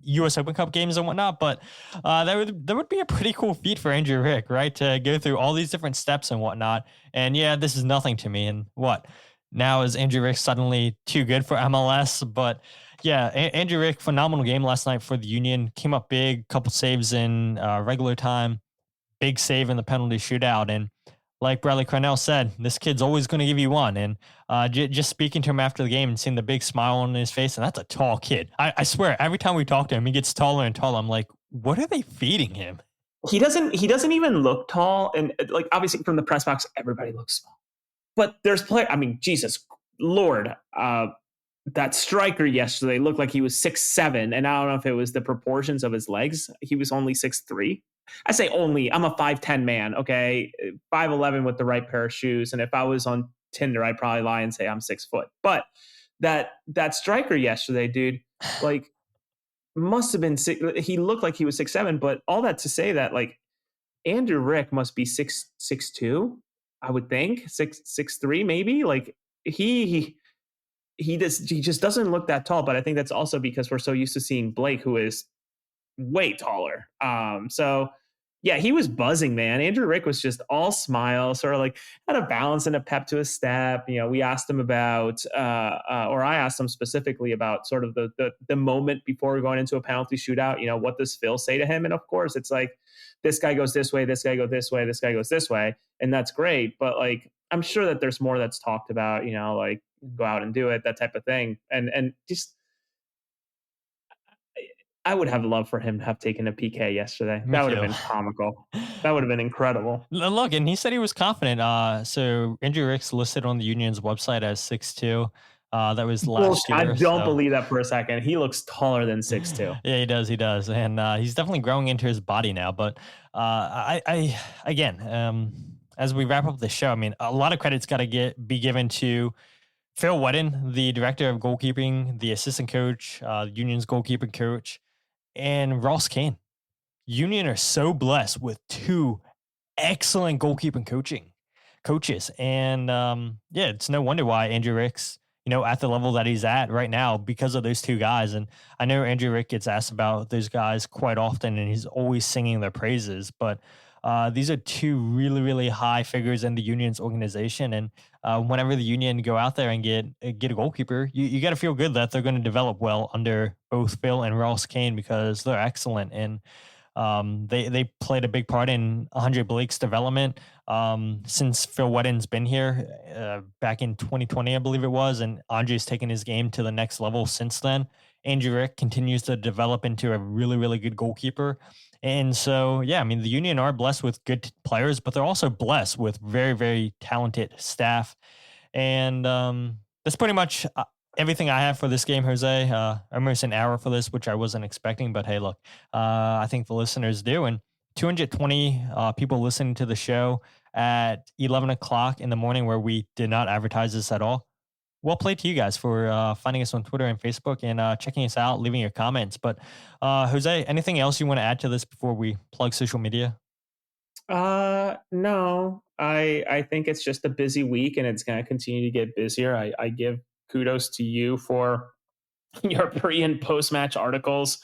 U.S. Open Cup games and whatnot, but that would be a pretty cool feat for Andrew Rick, right? To go through all these different steps and whatnot. And yeah, this is nothing to me. And what? Now is Andrew Rick suddenly too good for MLS? But yeah, Andrew Rick, phenomenal game last night for the Union. Came up big, couple saves in regular time, big save in the penalty shootout. And like Bradley Carnell said, this kid's always going to give you one. And just speaking to him after the game and seeing the big smile on his face, and that's a tall kid. I swear, every time we talk to him, he gets taller and taller. I'm like, what are they feeding him? He doesn't even look tall. And like, obviously from the press box, everybody looks small. But there's Jesus Lord, that striker yesterday looked like he was 6'7", and I don't know if it was the proportions of his legs. He was only 6'3". I say only. I'm a 5'10" man, okay? 5'11" with the right pair of shoes. And if I was on Tinder, I'd probably lie and say I'm 6 foot. But that striker yesterday, dude, like, must have been he looked like he was 6'7", but all that to say that, like, Andrew Rick must be 6'2", I would think. 6'3", maybe. Like, he just doesn't look that tall, but I think that's also because we're so used to seeing Blake, who is way taller. So yeah, he was buzzing, man. Andrew Rick was just all smile, sort of like had a balance and a pep to his step. You know, we asked him about, or I asked him specifically about sort of the moment before we're going into a penalty shootout. You know, what does Phil say to him? And of course, it's like, this guy goes this way, this guy goes this way, this guy goes this way, and that's great. But like, I'm sure that there's more that's talked about. You know, like, go out and do it, that type of thing. And just, I would have loved for him to have taken a PK yesterday. Me That would have too. been comical. That would have been incredible. Look, and he said he was confident. So Andrew Rick's listed on the Union's website as 6'2". That was last I year. don't So believe that for a second. He looks taller than 6'2". yeah, he does. He does, and he's definitely growing into his body now. But I again, as we wrap up the show, I mean, a lot of credit's got to be given to Phil Whedon, the director of goalkeeping, the assistant coach, Union's goalkeeping coach, and Ross Kane. Union are so blessed with two excellent goalkeeping coaches, and yeah, it's no wonder why Andrew Rick's at the level that he's at right now because of those two guys. And I know Andrew Rick gets asked about those guys quite often, and he's always singing their praises. But these are two really, really high figures in the Union's organization, and whenever the Union go out there and get a goalkeeper, you got to feel good that they're going to develop well under both Phil and Ross Kane because they're excellent. And they played a big part in Andre Blake's development since Phil Whedon's been here back in 2020, I believe it was, and Andre's taken his game to the next level since then. Andrew Rick continues to develop into a really, really good goalkeeper. And so, yeah, I mean, the Union are blessed with good players, but they're also blessed with very, very talented staff. And that's pretty much everything I have for this game, Jose. Almost an hour for this, which I wasn't expecting. But hey, look, I think the listeners do. And 220 people listening to the show at 11 o'clock in the morning, where we did not advertise this at all. Well played to you guys for finding us on Twitter and Facebook and checking us out, leaving your comments. But Jose, anything else you want to add to this before we plug social media? No, I think it's just a busy week and it's going to continue to get busier. I give kudos to you for your pre and post match articles.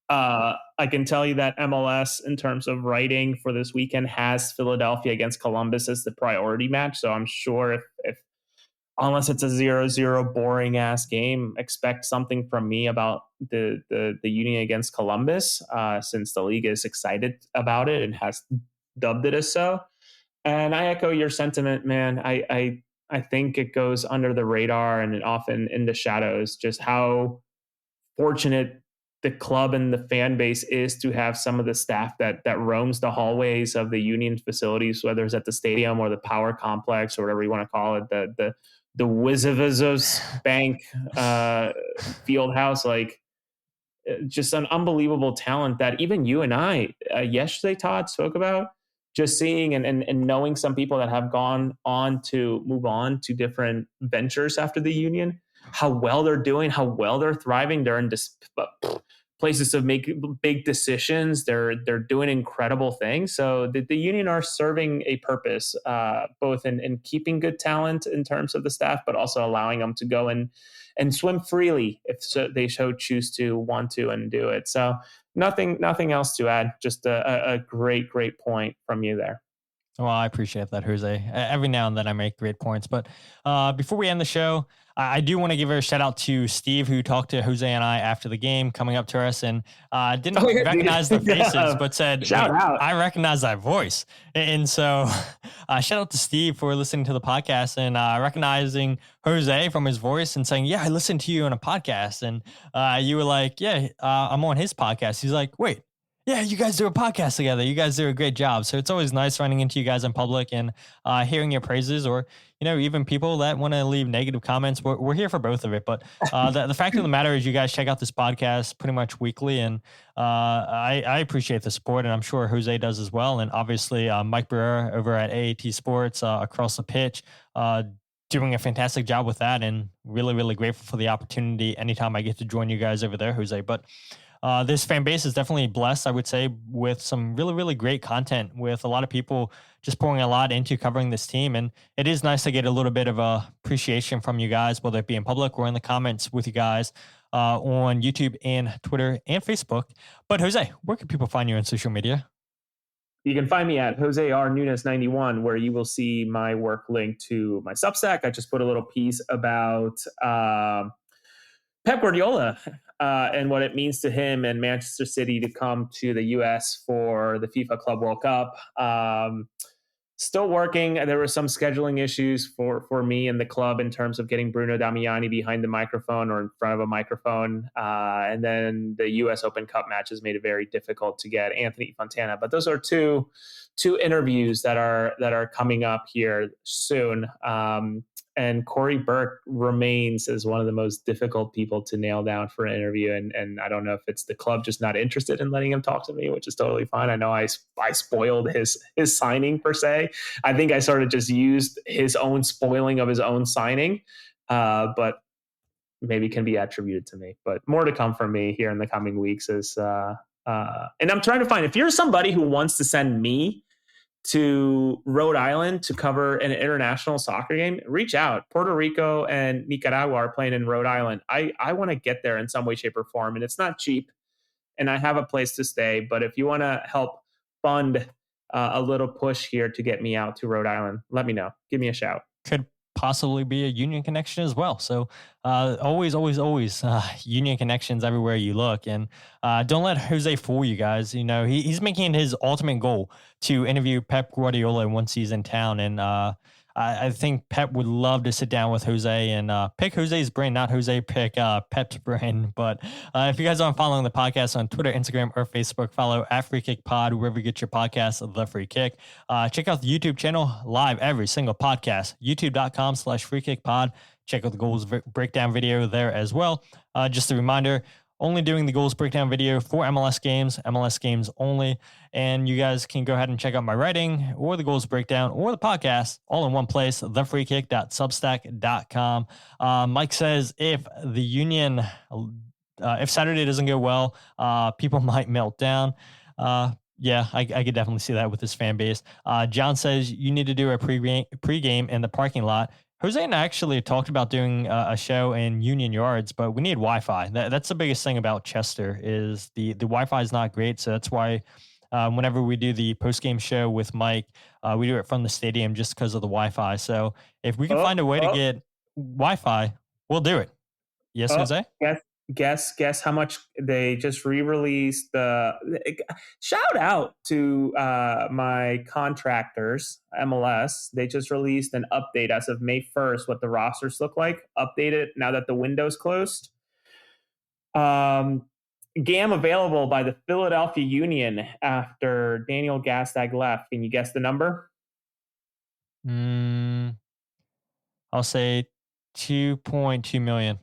I can tell you that MLS, in terms of writing for this weekend, has Philadelphia against Columbus as the priority match. So I'm sure if unless it's a 0-0 boring ass game, expect something from me about the Union against Columbus, since the league is excited about it and has dubbed it as so. And I echo your sentiment, man. I think it goes under the radar and often in the shadows just how fortunate the club and the fan base is to have some of the staff that roams the hallways of the Union facilities, whether it's at the stadium or the power complex or whatever you want to call it, the Wizavizos Bank field house, like just an unbelievable talent that even you and I yesterday, Todd, spoke about. Just seeing and knowing some people that have gone on to move on to different ventures after the Union, how well they're doing, how well they're thriving. They're in places to make big decisions. They're doing incredible things. So the Union are serving a purpose, both in keeping good talent in terms of the staff, but also allowing them to go and swim freely if they so choose to want to and do it. So nothing else to add. Just a great point from you there. Well, I appreciate that, Jose. Every now and then I make great points. But before we end the show, I do want to give a shout out to Steve, who talked to Jose and I after the game, coming up to us and didn't recognize the faces, but said, shout out. I recognize that voice. And so shout out to Steve for listening to the podcast and recognizing Jose from his voice and saying, yeah, I listened to you on a podcast. And you were like, yeah, I'm on his podcast. He's like, wait. Yeah, you guys do a podcast together. You guys do a great job. So it's always nice running into you guys in public and hearing your praises, or even people that want to leave negative comments. We're here for both of it. But the fact of the matter is, you guys check out this podcast pretty much weekly, and I appreciate the support, and I'm sure Jose does as well. And obviously, Mike Barrera over at AAT Sports across the pitch. Doing a fantastic job with that, and really, really grateful for the opportunity anytime I get to join you guys over there, Jose. But this fan base is definitely blessed, I would say, with some really, really great content, with a lot of people just pouring a lot into covering this team. And it is nice to get a little bit of appreciation from you guys, whether it be in public or in the comments with you guys on YouTube and Twitter and Facebook. But Jose, where can people find you on social media? You can find me at Jose R. Nunes 91, where you will see my work linked to my Substack. I just put a little piece about Pep Guardiola and what it means to him and Manchester City to come to the U.S. for the FIFA Club World Cup. Still working. There were some scheduling issues for me and the club in terms of getting Bruno Damiani behind the microphone or in front of a microphone. And then the U.S. Open Cup matches made it very difficult to get Anthony Fontana. But those are two interviews that are coming up here soon. And Corey Burke remains as one of the most difficult people to nail down for an interview. And I don't know if it's the club just not interested in letting him talk to me, which is totally fine. I know I spoiled his signing per se. I think I sort of just used his own spoiling of his own signing, but maybe can be attributed to me. But more to come from me here in the coming weeks and I'm trying to find, if you're somebody who wants to send me to Rhode Island to cover an international soccer game, reach out. Puerto Rico and Nicaragua are playing in Rhode Island. I want to get there in some way, shape, or form, and it's not cheap, and I have a place to stay. But if you want to help fund a little push here to get me out to Rhode Island, let me know. Give me a shout. Could possibly be a union connection as well. So always union connections everywhere you look. And don't let Jose fool you guys. You know, he's making his ultimate goal to interview Pep Guardiola once he's in town. And I think Pep would love to sit down with Jose and pick Jose's brain, not Jose pick Pep's brain. But if you guys aren't following the podcast on Twitter, Instagram, or Facebook, follow @FreeKickPod, wherever you get your podcasts, The Free Kick. Check out the YouTube channel, live every single podcast, youtube.com/FreeKickPod. Check out the goals breakdown video there as well. Just a reminder, only doing the goals breakdown video for MLS games only. And you guys can go ahead and check out my writing or the goals breakdown or the podcast all in one place, thefreekick.substack.com. Mike says if the Union, if Saturday doesn't go well, people might melt down. Yeah, I could definitely see that with this fan base. John says you need to do a pregame in the parking lot. Jose and I actually talked about doing a show in Union Yards, but we need Wi-Fi. That's the biggest thing about Chester is the Wi-Fi is not great. So that's why whenever we do the post-game show with Mike, we do it from the stadium just because of the Wi-Fi. So if we can find a way to get Wi-Fi, we'll do it. Yes, Jose? Guess how much they just re-released shout out to my contractors, MLS. They just released an update as of May 1st, what the rosters look like, updated now that the window's closed. GAM available by the Philadelphia Union after Daniel Gastag left. Can you guess the number? I'll say 2.2 million.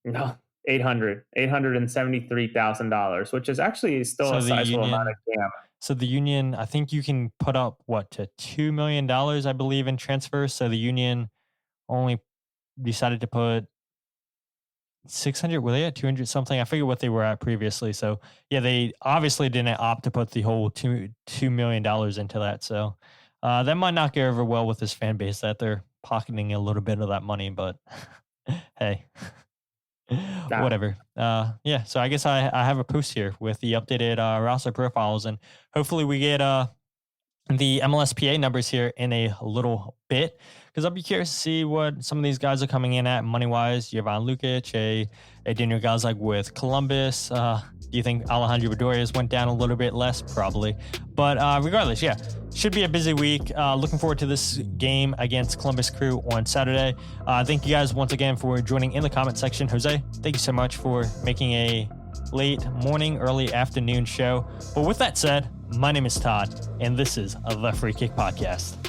No. $873,000, which is actually still a sizable amount of GAM. So the Union, I think you can put up to $2 million, I believe, in transfers. So the Union only decided to put 600. Were they at 200 something? I forget what they were at previously. So yeah, they obviously didn't opt to put the whole $2 million into that. So that might not go over well with this fan base that they're pocketing a little bit of that money, but hey. Whatever. Yeah. So I guess I have a post here with the updated roster profiles, and hopefully we get the MLSPA numbers here in a little bit, because I'll be curious to see what some of these guys are coming in at money wise. Jovan Lukic, a Daniel Gazdag with Columbus. Do you think Alejandro Bedoya went down a little bit less? Probably. But regardless, yeah, should be a busy week. Looking forward to this game against Columbus Crew on Saturday. Thank you guys once again for joining in the comment section. Jose, thank you so much for making a late morning, early afternoon show. But with that said, my name is Todd, and this is the Free Kick Podcast.